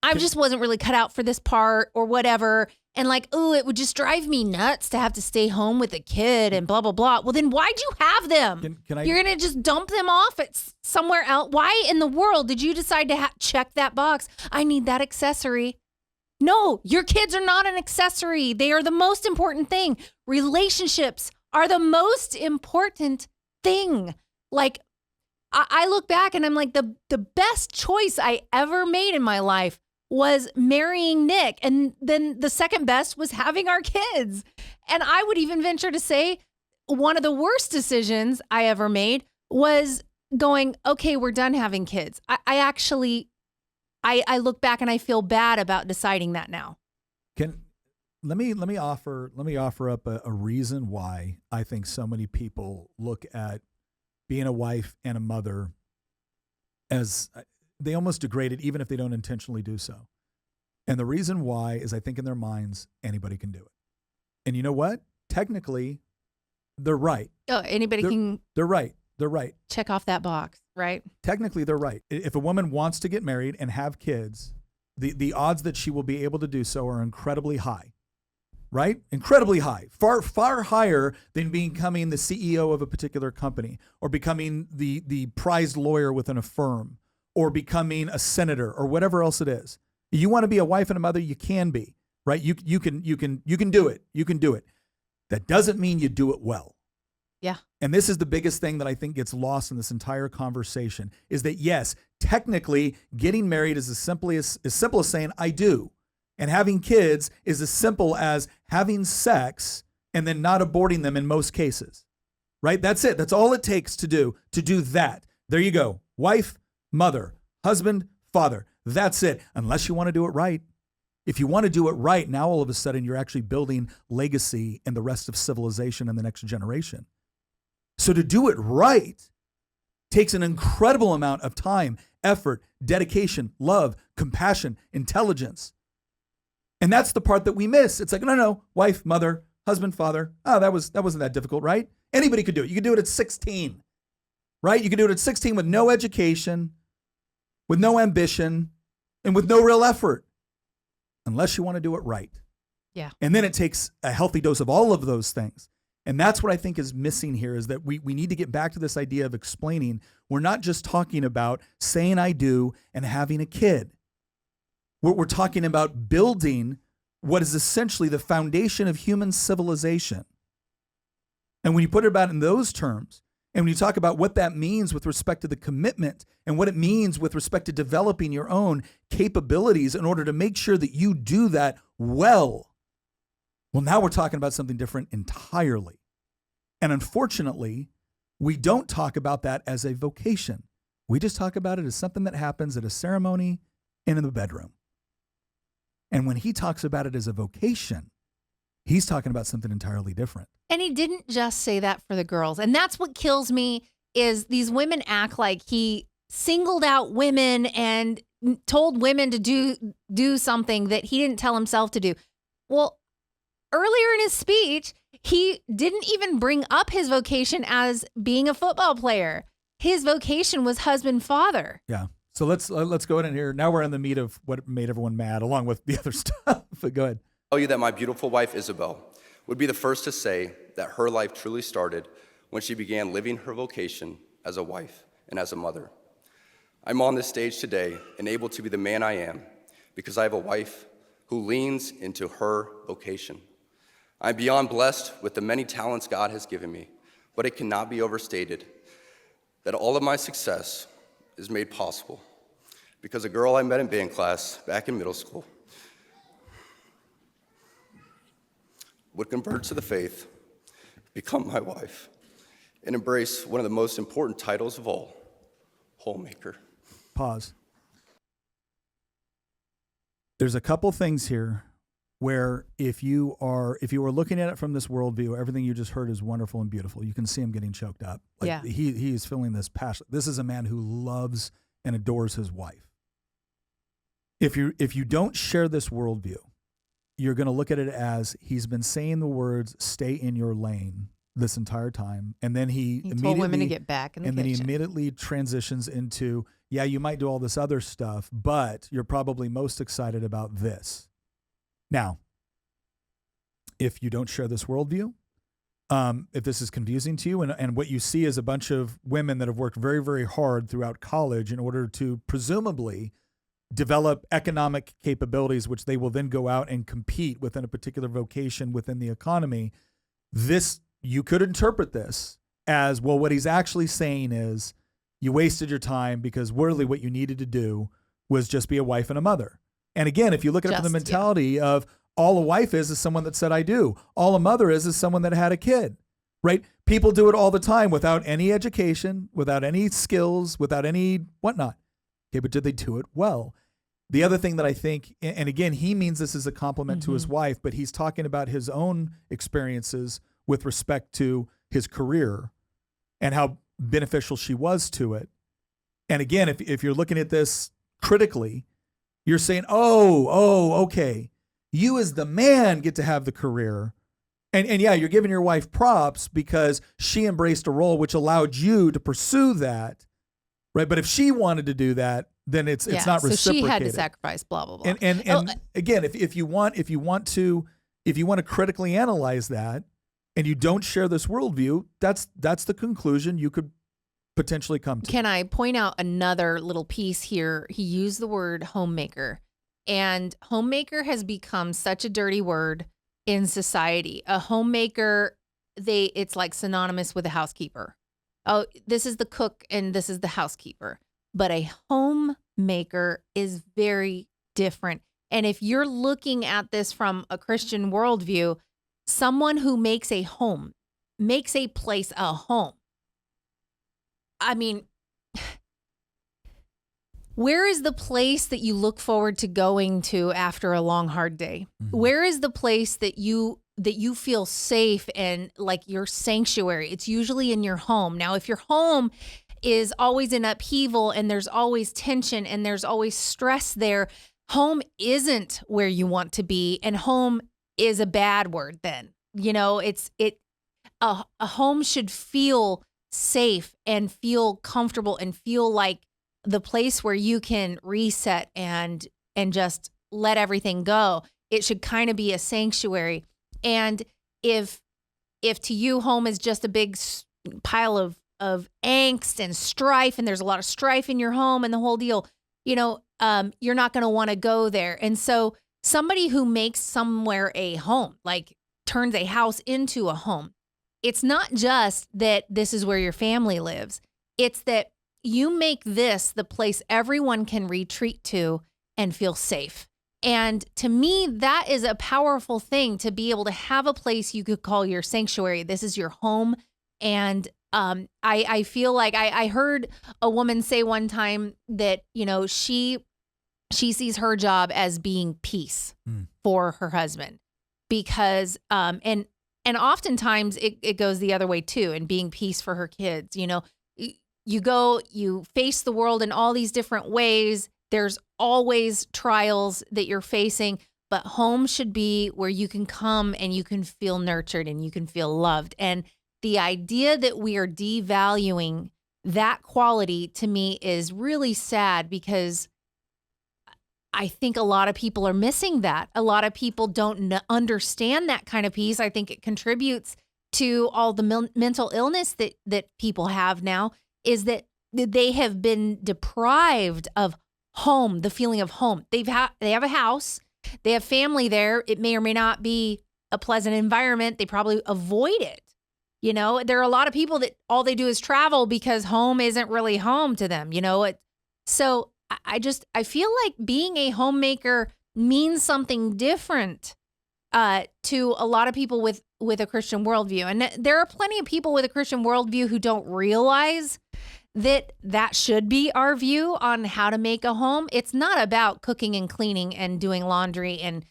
I just wasn't really cut out for this part or whatever. And like, ooh, it would just drive me nuts to have to stay home with a kid and blah, blah, blah. Well, then why'd you have them? You're going to just dump them off at somewhere else. Why in the world did you decide to check that box? I need that accessory. No, your kids are not an accessory. They are the most important thing. Relationships are the most important thing. Like, I look back and I'm like, the best choice I ever made in my life was marrying Nick. And then the second best was having our kids. And I would even venture to say one of the worst decisions I ever made was going, okay, we're done having kids. I look back and I feel bad about deciding that now.
Let me offer up a reason why I think so many people look at being a wife and a mother as they almost degrade it, even if they don't intentionally do so. And the reason why is I think in their minds, anybody can do it. And you know what? Technically, they're right.
Oh, anybody can.
They're right. They're right.
Check off that box, right?
Technically, they're right. If a woman wants to get married and have kids, the odds that she will be able to do so are incredibly high, right? Incredibly high. Far, far higher than becoming the CEO of a particular company or becoming the prized lawyer within a firm or becoming a senator or whatever else it is. You want to be a wife and a mother, you can be, right? You can do it. You can do it. That doesn't mean you do it well.
Yeah.
And this is the biggest thing that I think gets lost in this entire conversation is that, yes, technically getting married is as simple as saying, I do. And having kids is as simple as having sex and then not aborting them in most cases, right? That's it. That's all it takes to do that. There you go. Wife, mother, husband, father. That's it. Unless you want to do it right. If you want to do it right, now all of a sudden you're actually building legacy in the rest of civilization and the next generation. So to do it right takes an incredible amount of time, effort, dedication, love, compassion, intelligence. And that's the part that we miss. It's like, no, wife, mother, husband, father. Oh, that wasn't that difficult, right? Anybody could do it. You could do it at 16, right? You could do it at 16 with no education, with no ambition, and with no real effort, unless you want to do it right.
Yeah.
And then it takes a healthy dose of all of those things. And that's what I think is missing here is that we need to get back to this idea of explaining. We're not just talking about saying I do and having a kid. We're talking about building what is essentially the foundation of human civilization. And when you put it about in those terms, and when you talk about what that means with respect to the commitment and what it means with respect to developing your own capabilities in order to make sure that you do that well, well, now we're talking about something different entirely. And unfortunately, we don't talk about that as a vocation. We just talk about it as something that happens at a ceremony and in the bedroom. And when he talks about it as a vocation, he's talking about something entirely different.
And he didn't just say that for the girls. And that's what kills me is these women act like he singled out women and told women to do something that he didn't tell himself to do. Well, earlier in his speech, he didn't even bring up his vocation as being a football player. His vocation was husband, father.
Yeah. So let's go ahead and here. Now we're in the meat of what made everyone mad, along with the other stuff. But go ahead.
Tell you that my beautiful wife, Isabel, would be the first to say that her life truly started when she began living her vocation as a wife and as a mother. I'm on this stage today and able to be the man I am because I have a wife who leans into her vocation. I'm beyond blessed with the many talents God has given me, but it cannot be overstated that all of my success is made possible because a girl I met in band class back in middle school would convert to the faith, become my wife, and embrace one of the most important titles of all, homemaker.
Pause. There's a couple things here where if you are looking at it from this worldview, everything you just heard is wonderful and beautiful. You can see him getting choked up. Like
Yeah.
he is feeling this passion. This is a man who loves and adores his wife. If you don't share this worldview, you're going to look at it as he's been saying the words "stay in your lane" this entire time, and then he
told women to get back in the
and then he
kitchen.
immediately transitions into, yeah, you might do all this other stuff, but you're probably most excited about this. Now, if you don't share this worldview, if this is confusing to you, and what you see is a bunch of women that have worked very, very hard throughout college in order to presumably develop economic capabilities, which they will then go out and compete within a particular vocation within the economy, you could interpret this as, well, what he's actually saying is you wasted your time because really what you needed to do was just be a wife and a mother. And again, if you look at it from the mentality of all a wife is someone that said, I do. All a mother is someone that had a kid, right? People do it all the time without any education, without any skills, without any whatnot. Okay, but did they do it well? The other thing that I think, and again, he means this as a compliment to his wife, but he's talking about his own experiences with respect to his career and how beneficial she was to it. And again, if you're looking at this critically, you're saying, okay, you as the man get to have the career. And yeah, you're giving your wife props because she embraced a role which allowed you to pursue that, right? But if she wanted to do that, then it's not reciprocated.
So she had to sacrifice, blah blah blah.
And again, if you want to critically analyze that, and you don't share this worldview, that's the conclusion you could potentially come to.
Can I point out another little piece here? He used the word homemaker, and homemaker has become such a dirty word in society. A homemaker, it's like synonymous with a housekeeper. Oh, this is the cook and this is the housekeeper. But a homemaker is very different. And if you're looking at this from a Christian worldview, someone who makes a home, makes a place a home. I mean, where is the place that you look forward to going to after a long, hard day? Mm-hmm. Where is the place that you feel safe and like your sanctuary? It's usually in your home. Now, if your home is always in upheaval and there's always tension and there's always stress there, home isn't where you want to be, and home is a bad word then. You know, a home should feel safe and feel comfortable and feel like the place where you can reset and just let everything go. It should kind of be a sanctuary. And if to you home is just a big pile of angst and strife, and there's a lot of strife in your home and the whole deal, you're not going to want to go there. And so somebody who makes somewhere a home, like turns a house into a home, it's not just that this is where your family lives. It's that you make this the place everyone can retreat to and feel safe. And to me, that is a powerful thing, to be able to have a place you could call your sanctuary. This is your home. And I feel like I heard a woman say one time that, she sees her job as being peace for her husband, because and oftentimes it goes the other way too, and being peace for her kids. You face the world in all these different ways. There's always trials that you're facing, but home should be where you can come and you can feel nurtured and you can feel loved. And the idea that we are devaluing that quality, to me, is really sad, because I think a lot of people are missing that. A lot of people don't understand that kind of peace. I think it contributes to all the mental illness that people have now, is that they have been deprived of home, the feeling of home. They have a house, they have family there. It may or may not be a pleasant environment. They probably avoid it. There are a lot of people that all they do is travel because home isn't really home to them. So I feel like being a homemaker means something different to a lot of people with a Christian worldview. And there are plenty of people with a Christian worldview who don't realize that should be our view on how to make a home. It's not about cooking and cleaning and doing laundry and,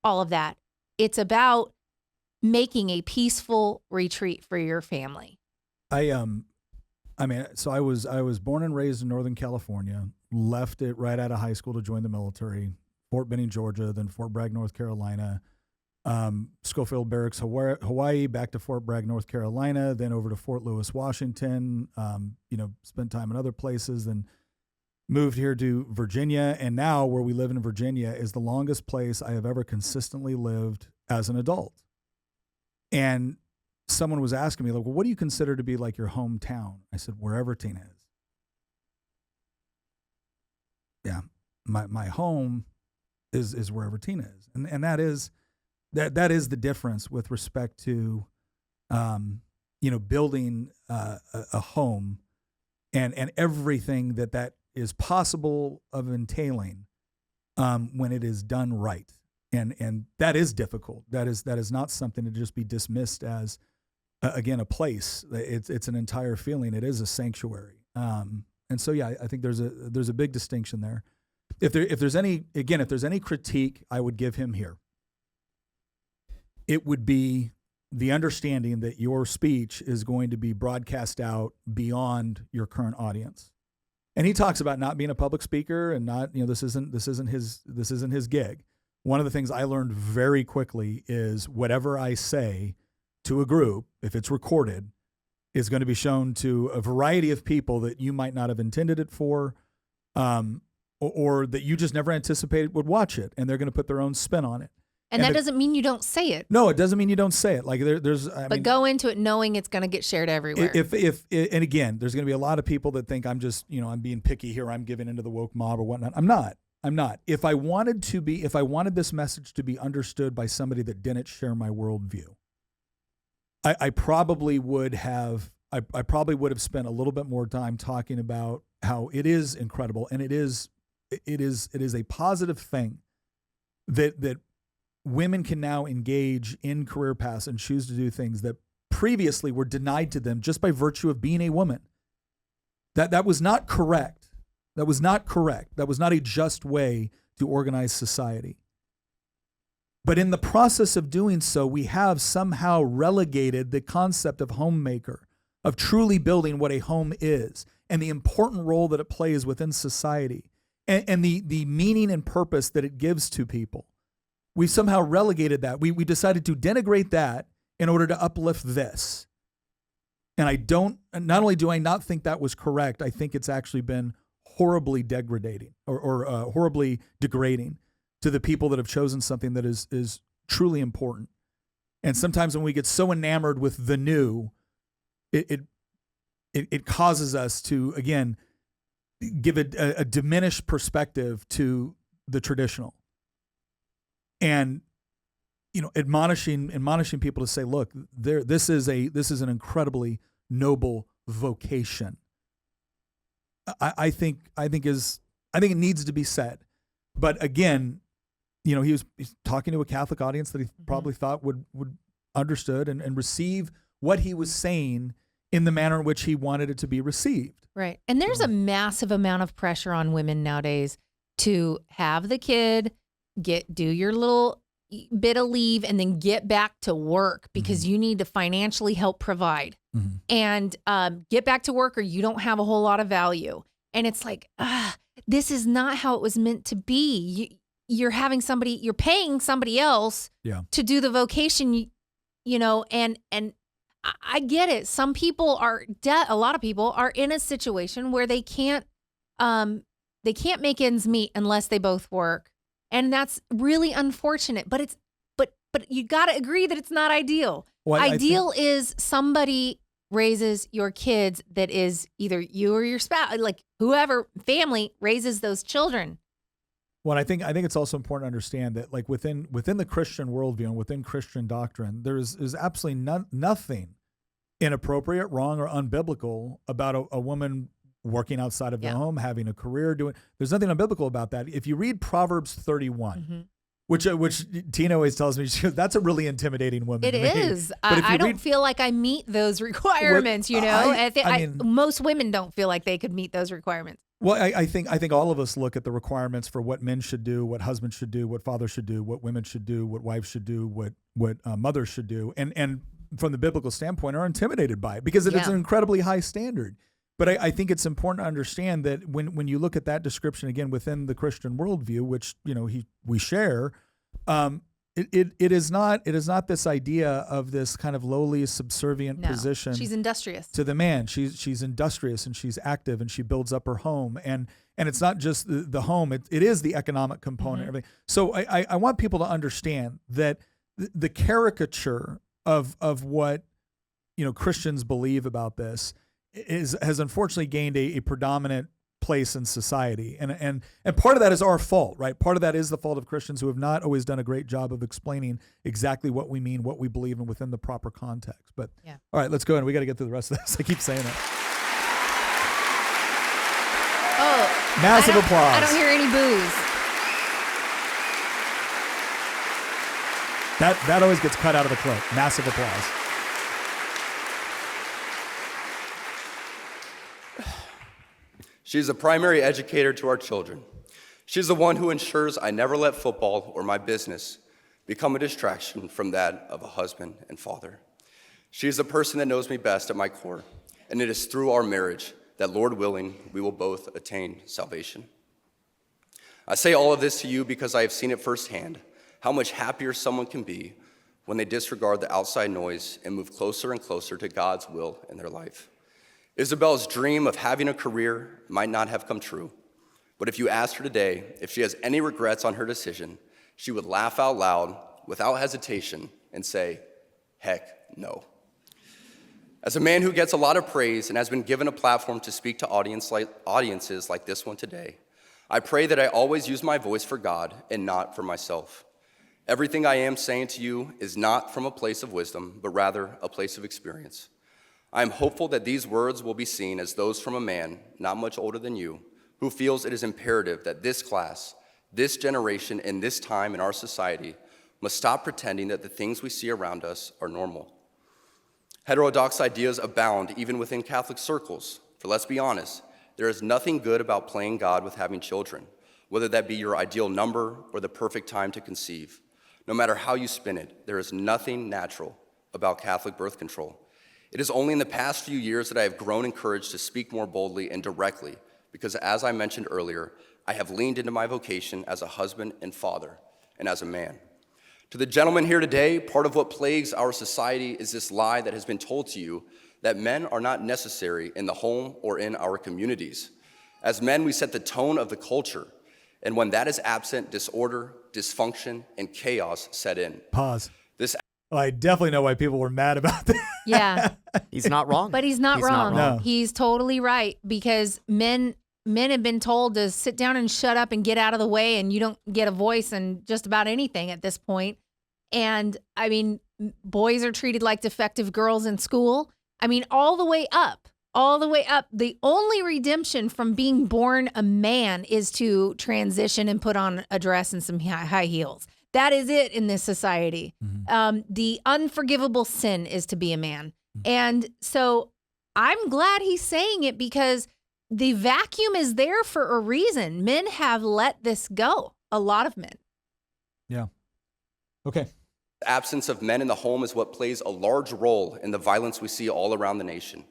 all of that. It's about making a peaceful retreat for your family.
So I was born and raised in Northern California, left it right out of high school to join the military, Fort Benning, Georgia, then Fort Bragg, North Carolina, Schofield Barracks, Hawaii, back to Fort Bragg, North Carolina, then over to Fort Lewis, Washington, spent time in other places, then moved here to Virginia. And now where we live in Virginia is the longest place I have ever consistently lived as an adult. And someone was asking me, like, well, what do you consider to be like your hometown? I said, wherever Tina is. Yeah, my home is wherever Tina is. And that is the difference with respect to, building a home and everything that is possible of entailing when it is done right. And that is difficult. That is not something to just be dismissed as, again, a place. It's an entire feeling. It is a sanctuary. And so, yeah, I think there's a big distinction there. If there's any critique I would give him here, it would be the understanding that your speech is going to be broadcast out beyond your current audience. And he talks about not being a public speaker and not, this isn't his gig. One of the things I learned very quickly is whatever I say to a group, if it's recorded, is going to be shown to a variety of people that you might not have intended it for, or that you just never anticipated would watch it, and they're going to put their own spin on it.
And that doesn't mean you don't say it.
No, it doesn't mean you don't say it. Like
but go into it knowing it's going to get shared everywhere.
And again, there's going to be a lot of people that think I'm just, I'm being picky here. I'm giving into the woke mob or whatnot. I'm not. If I wanted this message to be understood by somebody that didn't share my worldview, I probably would have spent a little bit more time talking about how it is incredible and it is a positive thing that women can now engage in career paths and choose to do things that previously were denied to them just by virtue of being a woman. That was not correct. That was not correct. That was not a just way to organize society. But in the process of doing so, we have somehow relegated the concept of homemaker, of truly building what a home is, and the important role that it plays within society, and the meaning and purpose that it gives to people. We somehow relegated that. We decided to denigrate that in order to uplift this. And not only do I not think that was correct, I think it's actually been horribly degrading or horribly degrading to the people that have chosen something that is truly important. And sometimes when we get so enamored with the new, it causes us to, again, give a diminished perspective to the traditional. And admonishing people to say, look, this is an incredibly noble vocation. I think it needs to be said. But again, he's talking to a Catholic audience that he probably thought would understood and receive what he was saying in the manner in which he wanted it to be received.
Right. And there's a massive amount of pressure on women nowadays to have the kid, do your little bit of leave, and then get back to work because you need to financially help provide. And get back to work or you don't have a whole lot of value. And it's like, this is not how it was meant to be. You're paying somebody else to do the vocation, and I get it. Some people a lot of people are in a situation where they can't make ends meet unless they both work. And that's really unfortunate, but you got to agree that it's not ideal. Well, ideal is somebody raises your kids that is either you or your spouse, like whoever family raises those children.
Well, I think it's also important to understand that, like within the Christian worldview and within Christian doctrine, is absolutely nothing inappropriate, wrong, or unbiblical about a woman working outside of the home, having a career, there's nothing unbiblical about that. If you read Proverbs 31, Which Tina always tells me, she goes, that's a really intimidating woman.
It
to me.
is.
But if you
I don't
read-
feel like I meet those requirements, you know?
I mean-
Most women don't feel like they could meet those requirements.
Well, I think all of us look at the requirements for what men should do, what husbands should do, what fathers should do, what women should do, what wives should do, what mothers should do, and from the biblical standpoint, are intimidated by it because it is
Yeah.
an incredibly high standard. But I think it's important to understand that when you look at that description again within the Christian worldview, which we share, it is not this idea of this kind of lowly subservient
No,
position.
she's industrious.
To the man. She's industrious and she's active and she builds up her home. And it's not just the home, it is the economic component. Everything. So I want people to understand that the caricature of what Christians believe about this has unfortunately gained a predominant place in society. And part of that is our fault, right? Part of that is the fault of Christians who have not always done a great job of explaining exactly what we mean, what we believe, and within the proper context. But
Yeah.
all right, let's go. And we got to get through the rest of this. I keep saying it.
Oh,
Massive applause.
I don't hear any boos.
That always gets cut out of the clip. Massive applause.
She's a primary educator to our children. She's the one who ensures I never let football or my business become a distraction from that of a husband and father. She's the person that knows me best at my core, and it is through our marriage that, Lord willing, we will both attain salvation. I say all of this to you because I have seen it firsthand, how much happier someone can be when they disregard the outside noise and move closer and closer to God's will in their life. Isabel's dream of having a career might not have come true, but if you asked her today if she has any regrets on her decision, she would laugh out loud without hesitation and say, heck no. As a man who gets a lot of praise and has been given a platform to speak to audiences like this one today, I pray that I always use my voice for God and not for myself. Everything I am saying to you is not from a place of wisdom, but rather a place of experience. I am hopeful that these words will be seen as those from a man not much older than you, who feels it is imperative that this class, this generation, and this time in our society must stop pretending that the things we see around us are normal. Heterodox ideas abound even within Catholic circles, for let's be honest, there is nothing good about playing God with having children, whether that be your ideal number or the perfect time to conceive. No matter how you spin it, there is nothing natural about Catholic birth control. It is only in the past few years that I have grown in courage to speak more boldly and directly, because as I mentioned earlier, I have leaned into my vocation as a husband and father, and as a man. To the gentlemen here today, part of what plagues our society is this lie that has been told to you that men are not necessary in the home or in our communities. As men, we set the tone of the culture, and when that is absent, disorder, dysfunction, and chaos set in.
Pause.
This
Well, I definitely know why people were mad about that.
Yeah.
He's not wrong.
But he's not wrong.
No.
He's totally right, because men have been told to sit down and shut up and get out of the way, and you don't get a voice in just about anything at this point. And I mean, boys are treated like defective girls in school. I mean, all the way up. The only redemption from being born a man is to transition and put on a dress and some high heels. That is it in this society.
Mm-hmm.
The unforgivable sin is to be a man. And so I'm glad he's saying it, because the vacuum is there for a reason. Men have let this go. A lot of men.
Yeah. Okay.
absence of men in the home is what plays a large role in the violence we see all around the nation.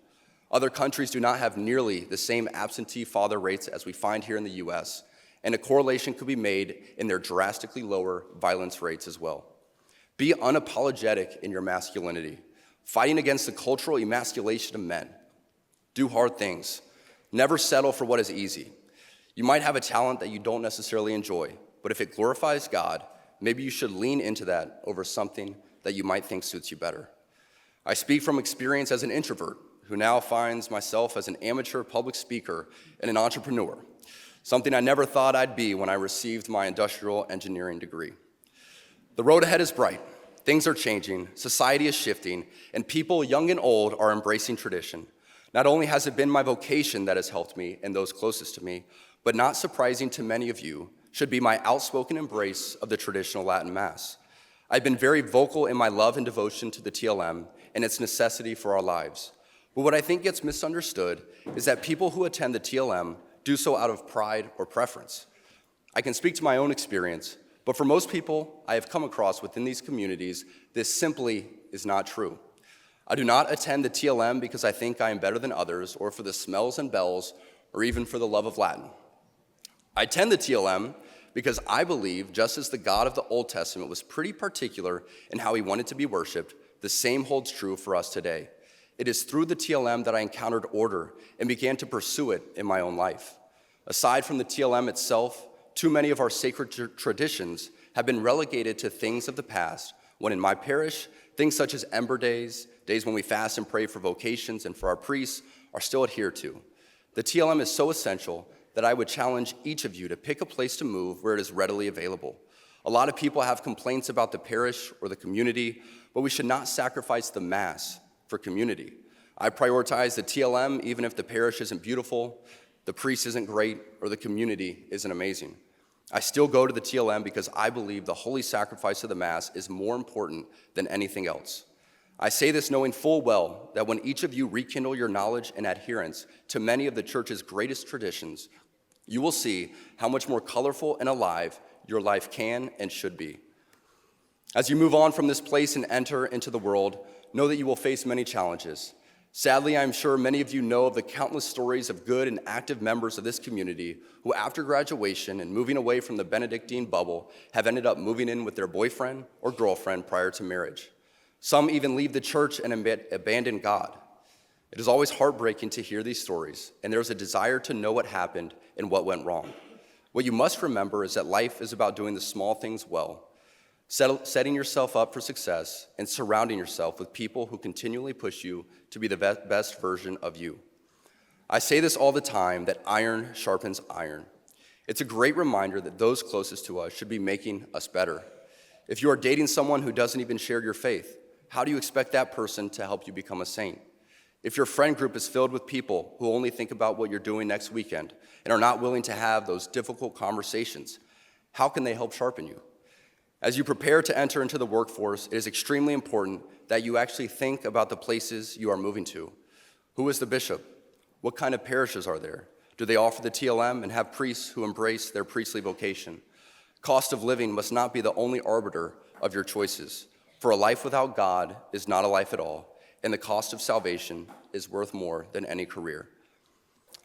Other countries do not have nearly the same absentee father rates as we find here in the US, and a correlation could be made in their drastically lower violence rates as well. Be unapologetic in your masculinity, fighting against the cultural emasculation of men. Do hard things. Never settle for what is easy. You might have a talent that you don't necessarily enjoy, but if it glorifies God, maybe you should lean into that over something that you might think suits you better. I speak from experience as an introvert who now finds myself as an amateur public speaker and an entrepreneur, something I never thought I'd be when I received my industrial engineering degree. The road ahead is bright. Things are changing, society is shifting, and people, young and old, are embracing tradition. Not only has it been my vocation that has helped me and those closest to me, but not surprising to many of you, should be my outspoken embrace of the traditional Latin Mass. I've been very vocal in my love and devotion to the TLM and its necessity for our lives. But what I think gets misunderstood is that people who attend the TLM do so out of pride or preference. I can speak to my own experience, but for most people I have come across within these communities, this simply is not true. I do not attend the TLM because I think I am better than others, or for the smells and bells, or even for the love of Latin. I attend the TLM because I believe, just as the God of the Old Testament was pretty particular in how he wanted to be worshiped, the same holds true for us today. It is through the TLM that I encountered order and began to pursue it in my own life. Aside from the TLM itself, too many of our sacred traditions have been relegated to things of the past, when in my parish, things such as Ember Days, days when we fast and pray for vocations and for our priests, are still adhered to. The TLM is so essential that I would challenge each of you to pick a place to move where it is readily available. A lot of people have complaints about the parish or the community, but we should not sacrifice the Mass for community. I prioritize the TLM even if the parish isn't beautiful, the priest isn't great, or the community isn't amazing. I still go to the TLM because I believe the holy sacrifice of the Mass is more important than anything else. I say this knowing full well that when each of you rekindle your knowledge and adherence to many of the church's greatest traditions, you will see how much more colorful and alive your life can and should be. As you move on from this place and enter into the world, know that you will face many challenges. Sadly, I'm sure many of you know of the countless stories of good and active members of this community who, after graduation and moving away from the Benedictine bubble, have ended up moving in with their boyfriend or girlfriend prior to marriage. Some even leave the church and abandon God. It is always heartbreaking to hear these stories, and there is a desire to know what happened and what went wrong. What you must remember is that life is about doing the small things well, setting yourself up for success, and surrounding yourself with people who continually push you to be the best version of you. I say this all the time, that iron sharpens iron. It's a great reminder that those closest to us should be making us better. If you are dating someone who doesn't even share your faith, how do you expect that person to help you become a saint? If your friend group is filled with people who only think about what you're doing next weekend and are not willing to have those difficult conversations, how can they help sharpen you? As you prepare to enter into the workforce, it is extremely important that you actually think about the places you are moving to. Who is the bishop? What kind of parishes are there? Do they offer the TLM and have priests who embrace their priestly vocation? Cost of living must not be the only arbiter of your choices, for a life without God is not a life at all, and the cost of salvation is worth more than any career.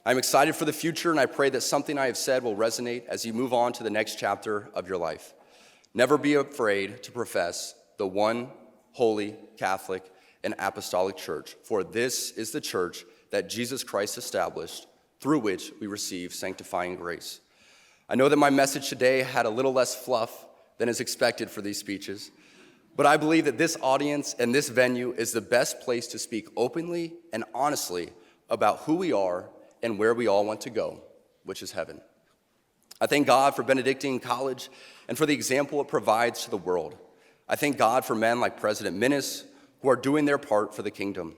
I'm excited for the future, and I pray that something I have said will resonate as you move on to the next chapter of your life. Never be afraid to profess the one holy, Catholic, and apostolic church, for this is the church that Jesus Christ established, through which we receive sanctifying grace. I know that my message today had a little less fluff than is expected for these speeches, but I believe that this audience and this venue is the best place to speak openly and honestly about who we are and where we all want to go, which is heaven. I thank God for Benedictine College and for the example it provides to the world. I thank God for men like President Minnis who are doing their part for the kingdom.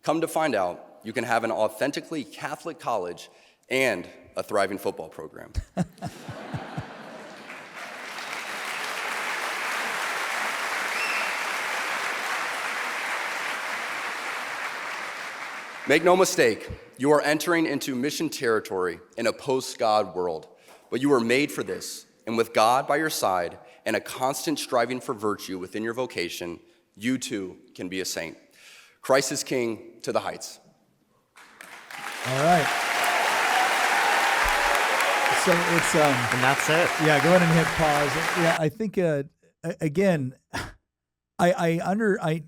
Come to find out, you can have an authentically Catholic college and a thriving football program. Make no mistake, you are entering into mission territory in a post-God world, but you were made for this, and with God by your side and a constant striving for virtue within your vocation, you too can be a saint. Christ is King to the heights.
All right. So it's
And that's it.
yeah. Go ahead and hit pause. Yeah, I think again, I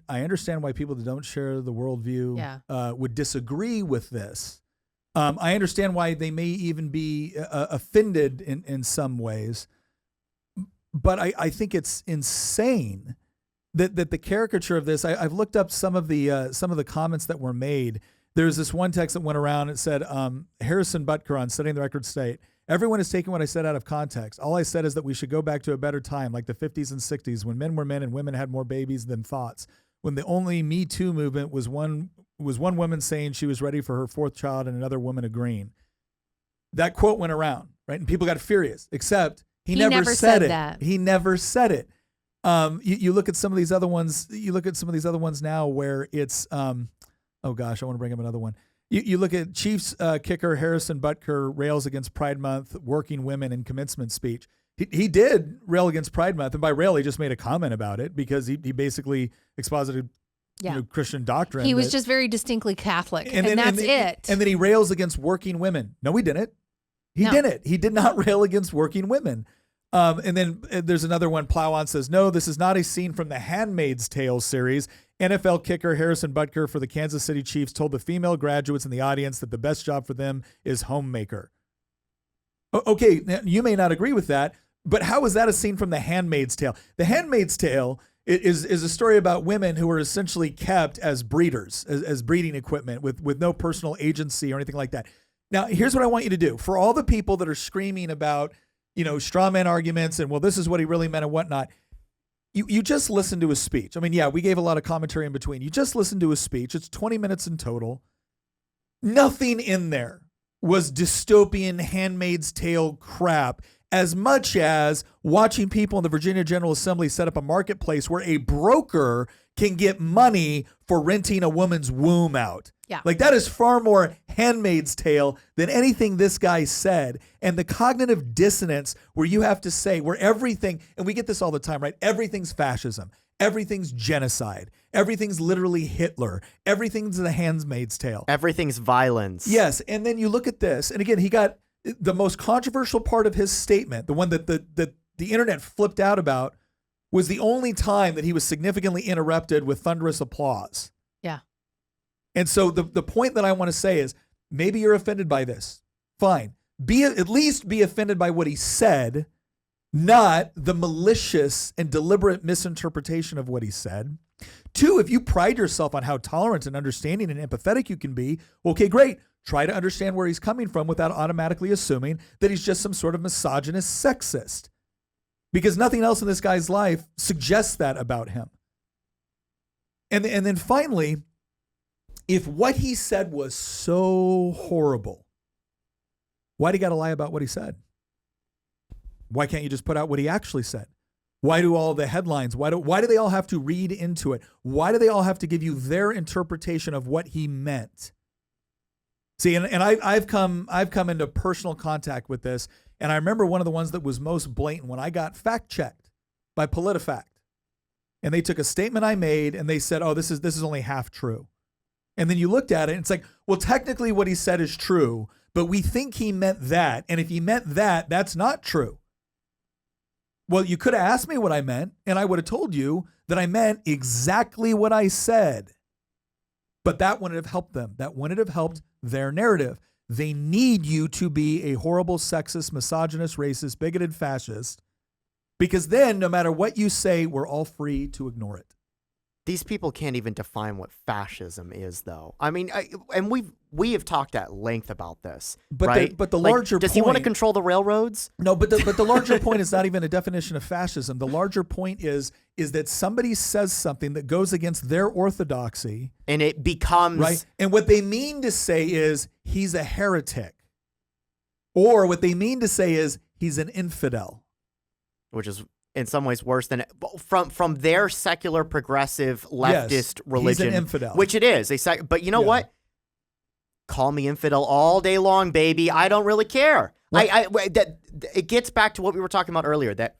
understand why people that don't share the worldview would disagree with this. I understand why they may even be offended in some ways, but I think it's insane that the caricature of this. I've looked up some of the comments that were made. There's this one text that went around. It said, Harrison Butker on Setting the Record Straight. Everyone is taking what I said out of context. All I said is that we should go back to a better time, like the 50s and 60s, when men were men and women had more babies than thoughts. When the only Me Too movement was one woman saying she was ready for her fourth child and another woman agreeing. That quote went around, right? And people got furious, except He
He never said
it.
that.
He never said it. You look at some of these other ones. You look at some of these other ones now where it's, oh gosh, I want to bring up another one. You look at Chiefs kicker Harrison Butker rails against Pride Month, working women in commencement speech. He did rail against Pride Month, and by rail, he just made a comment about it because he basically exposited Christian doctrine.
He was just very distinctly Catholic, and
then,
that's it.
And then he rails against working women. No, he didn't. He didn't. He did not rail against working women. And then there's another one. Plow On says, no, this is not a scene from the Handmaid's Tale series. NFL kicker Harrison Butker for the Kansas City Chiefs told the female graduates in the audience that the best job for them is homemaker. Okay, now, you may not agree with that, but how is that a scene from the Handmaid's Tale? The Handmaid's Tale is a story about women who are essentially kept as breeders, as breeding equipment with no personal agency or anything like that. Now, here's what I want you to do. For all the people that are screaming about, straw man arguments and, well, this is what he really meant and whatnot, you just listen to his speech. I mean, yeah, we gave a lot of commentary in between. You just listen to his speech. It's 20 minutes in total. Nothing in there was dystopian Handmaid's Tale crap, as much as watching people in the Virginia General Assembly set up a marketplace where a broker can get money for renting a woman's womb out.
Yeah.
Like, that is far more Handmaid's Tale than anything this guy said. And the cognitive dissonance where you have to say, where everything, and we get this all the time, right? Everything's fascism. Everything's genocide. Everything's literally Hitler. Everything's the Handmaid's Tale.
Everything's violence.
Yes. And then you look at this, and again, he got the most controversial part of his statement, the one that the internet flipped out about, was the only time that he was significantly interrupted with thunderous applause.
Yeah.
And so the point that I want to say is, maybe you're offended by this. Fine. At least be offended by what he said, not the malicious and deliberate misinterpretation of what he said. 2, if you pride yourself on how tolerant and understanding and empathetic you can be, okay, great. Try to understand where he's coming from without automatically assuming that he's just some sort of misogynist sexist. Because nothing else in this guy's life suggests that about him. And then finally, if what he said was so horrible, why do you got to lie about what he said? Why can't you just put out what he actually said? Why do all the headlines, why do they all have to read into it? Why do they all have to give you their interpretation of what he meant? See, and I've come into personal contact with this, and I remember one of the ones that was most blatant when I got fact-checked by PolitiFact. And they took a statement I made and they said, oh, this is only half true. And then you looked at it and it's like, well, technically what he said is true, but we think he meant that. And if he meant that, that's not true. Well, you could have asked me what I meant, and I would have told you that I meant exactly what I said. But that wouldn't have helped them. That wouldn't have helped their narrative. They need you to be a horrible, sexist, misogynist, racist, bigoted fascist, because then no matter what you say, we're all free to ignore it.
These people can't even define what fascism is, though. I mean, and we have talked at length about this,
but
right?
The larger
does
point,
he want to control the railroads?
No, but the larger point is not even a definition of fascism. The larger point is that somebody says something that goes against their orthodoxy,
and it becomes
right. And what they mean to say is he's a heretic, or what they mean to say is he's an infidel,
which is in some ways worse than from their secular progressive leftist religion.
He's an infidel,
which it is. But you know what? Call me infidel all day long, baby. I don't really care. It gets back to what we were talking about earlier. That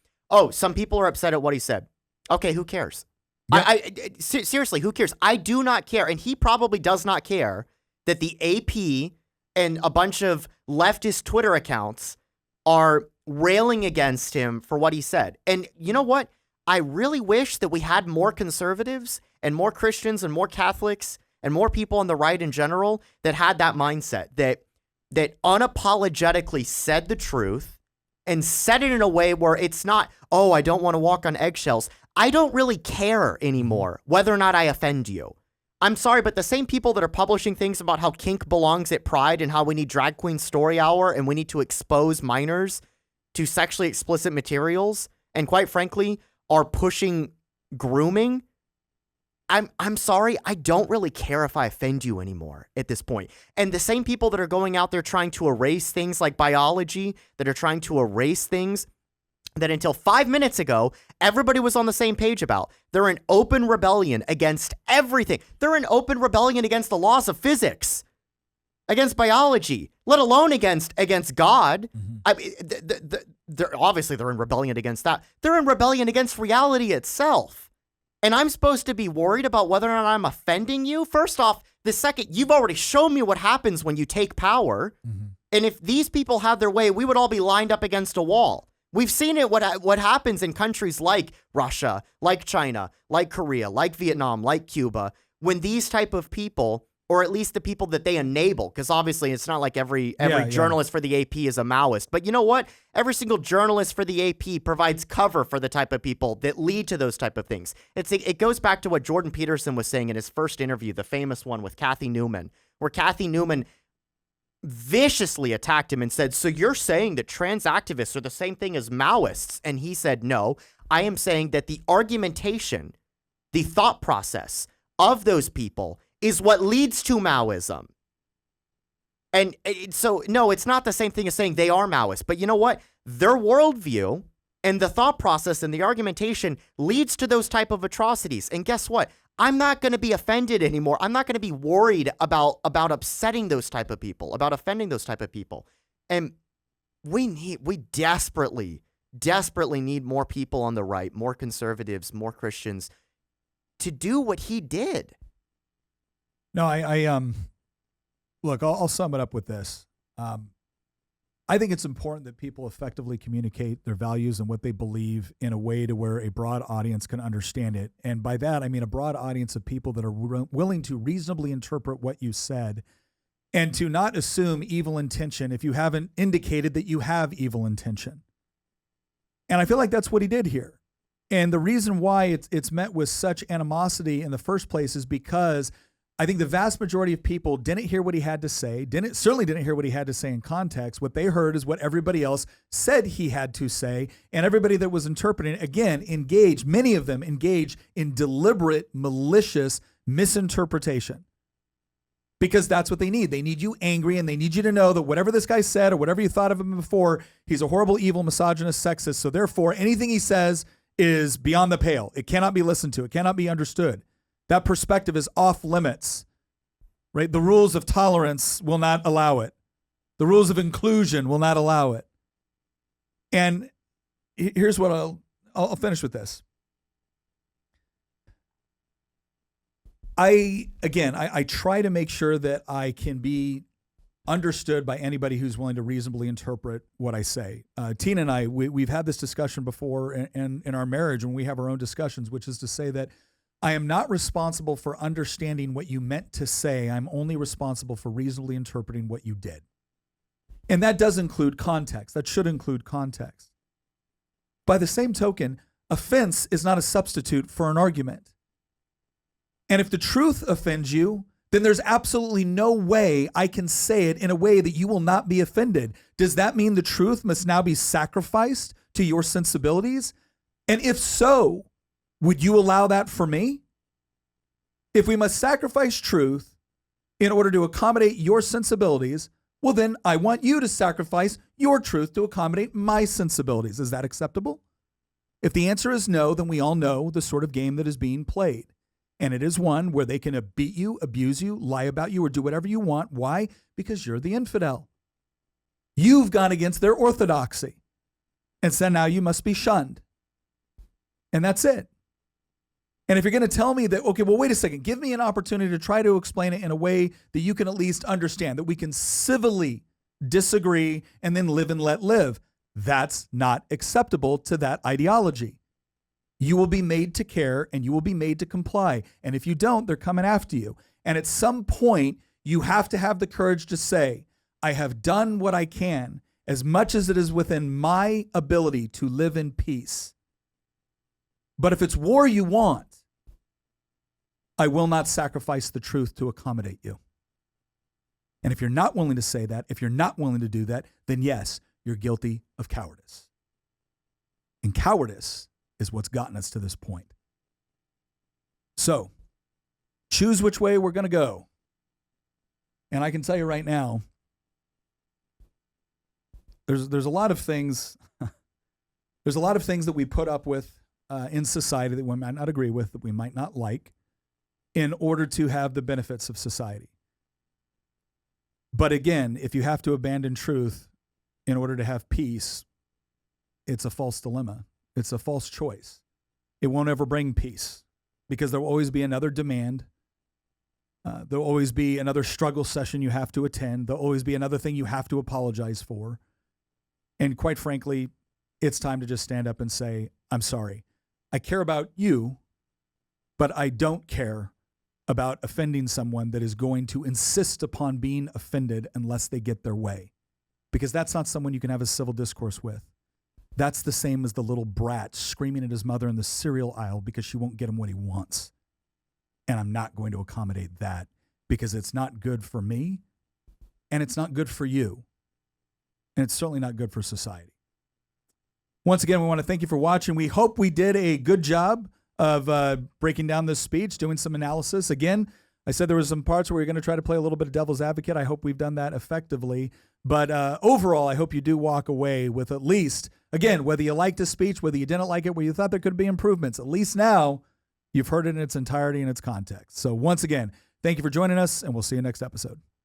some people are upset at what he said. Okay, who cares?
Yeah.
Seriously, who cares? I do not care, and he probably does not care that the AP and a bunch of leftist Twitter accounts are railing against him for what he said. And you know what? I really wish that we had more conservatives and more Christians and more Catholics and more people on the right in general that had that mindset, that unapologetically said the truth and said it in a way where it's not, I don't want to walk on eggshells. I don't really care anymore whether or not I offend you. I'm sorry, but the same people that are publishing things about how kink belongs at Pride and how we need Drag Queen Story Hour and we need to expose minors to sexually explicit materials, and quite frankly, are pushing grooming. I'm sorry, I don't really care if I offend you anymore at this point. And the same people that are going out there trying to erase things like biology, that are trying to erase things that until 5 minutes ago, everybody was on the same page about. They're in open rebellion against everything. They're in open rebellion against the laws of physics, against biology, let alone against God. I mean, they're in rebellion against that. They're in rebellion against reality itself. And I'm supposed to be worried about whether or not I'm offending you? First off, the second, you've already shown me what happens when you take power. And if these people had their way, we would all be lined up against a wall. We've seen it, what happens in countries like Russia, like China, like Korea, like Vietnam, like Cuba, when these type of people, or at least the people that they enable, because obviously it's not like every journalist for the AP is a Maoist. But you know what? Every single journalist for the AP provides cover for the type of people that lead to those type of things. It goes back to what Jordan Peterson was saying in his first interview, the famous one with Kathy Newman, where Kathy Newman viciously attacked him and said, so you're saying that trans activists are the same thing as Maoists? And he said, no, I am saying that the argumentation, the thought process of those people is what leads to Maoism. And so, no, it's not the same thing as saying they are Maoists. But you know what? Their worldview and the thought process and the argumentation leads to those type of atrocities. And guess what? I'm not going to be offended anymore. I'm not going to be worried about upsetting those type of people, about offending those type of people. And we desperately need more people on the right, more conservatives, more Christians to do what he did.
No, look, I'll sum it up with this. I think it's important that people effectively communicate their values and what they believe in a way to where a broad audience can understand it. And by that, I mean a broad audience of people that are willing to reasonably interpret what you said and to not assume evil intention if you haven't indicated that you have evil intention. And I feel like that's what he did here. And the reason why it's met with such animosity in the first place is because I think the vast majority of people didn't hear what he had to say, certainly didn't hear what he had to say in context. What they heard is what everybody else said he had to say. And everybody that was interpreting, again, many of them engage in deliberate, malicious misinterpretation. Because that's what they need. They need you angry, and they need you to know that whatever this guy said or whatever you thought of him before, he's a horrible, evil, misogynist, sexist. So therefore, anything he says is beyond the pale. It cannot be listened to. It cannot be understood. That perspective is off limits, right? The rules of tolerance will not allow it. The rules of inclusion will not allow it. And here's what I'll finish with this. I try to make sure that I can be understood by anybody who's willing to reasonably interpret what I say. Tina and I, we've had this discussion before in our marriage when we have our own discussions, which is to say that I am not responsible for understanding what you meant to say. I'm only responsible for reasonably interpreting what you did. And that does include context. That should include context. By the same token, offense is not a substitute for an argument. And if the truth offends you, then there's absolutely no way I can say it in a way that you will not be offended. Does that mean the truth must now be sacrificed to your sensibilities? And if so, would you allow that for me? If we must sacrifice truth in order to accommodate your sensibilities, well, then I want you to sacrifice your truth to accommodate my sensibilities. Is that acceptable? If the answer is no, then we all know the sort of game that is being played. And it is one where they can beat you, abuse you, lie about you, or do whatever you want. Why? Because you're the infidel. You've gone against their orthodoxy. And so now you must be shunned. And that's it. And if you're going to tell me that, okay, well, wait a second, give me an opportunity to try to explain it in a way that you can at least understand, that we can civilly disagree and then live and let live. That's not acceptable to that ideology. You will be made to care and you will be made to comply. And if you don't, they're coming after you. And at some point, you have to have the courage to say, I have done what I can as much as it is within my ability to live in peace. But if it's war you want, I will not sacrifice the truth to accommodate you. And if you're not willing to say that, if you're not willing to do that, then yes, you're guilty of cowardice. And cowardice is what's gotten us to this point. So, choose which way we're going to go. And I can tell you right now, there's a lot of things There's a lot of things that we put up with in society that we might not agree with, that we might not like, in order to have the benefits of society. But again, if you have to abandon truth in order to have peace, it's a false dilemma. It's a false choice. It won't ever bring peace because there will always be another demand. There'll always be another struggle session you have to attend. There'll always be another thing you have to apologize for. And quite frankly, it's time to just stand up and say, I'm sorry. I care about you, but I don't care about offending someone that is going to insist upon being offended unless they get their way. Because that's not someone you can have a civil discourse with. That's the same as the little brat screaming at his mother in the cereal aisle because she won't get him what he wants. And I'm not going to accommodate that because it's not good for me and it's not good for you. And it's certainly not good for society. Once again, we want to thank you for watching. We hope we did a good job of breaking down this speech, doing some analysis. Again, I said there were some parts where we're going to try to play a little bit of devil's advocate. I hope we've done that effectively. But overall, I hope you do walk away with at least, again, whether you liked the speech, whether you didn't like it, whether you thought there could be improvements, at least now you've heard it in its entirety and its context. So once again, thank you for joining us, and we'll see you next episode.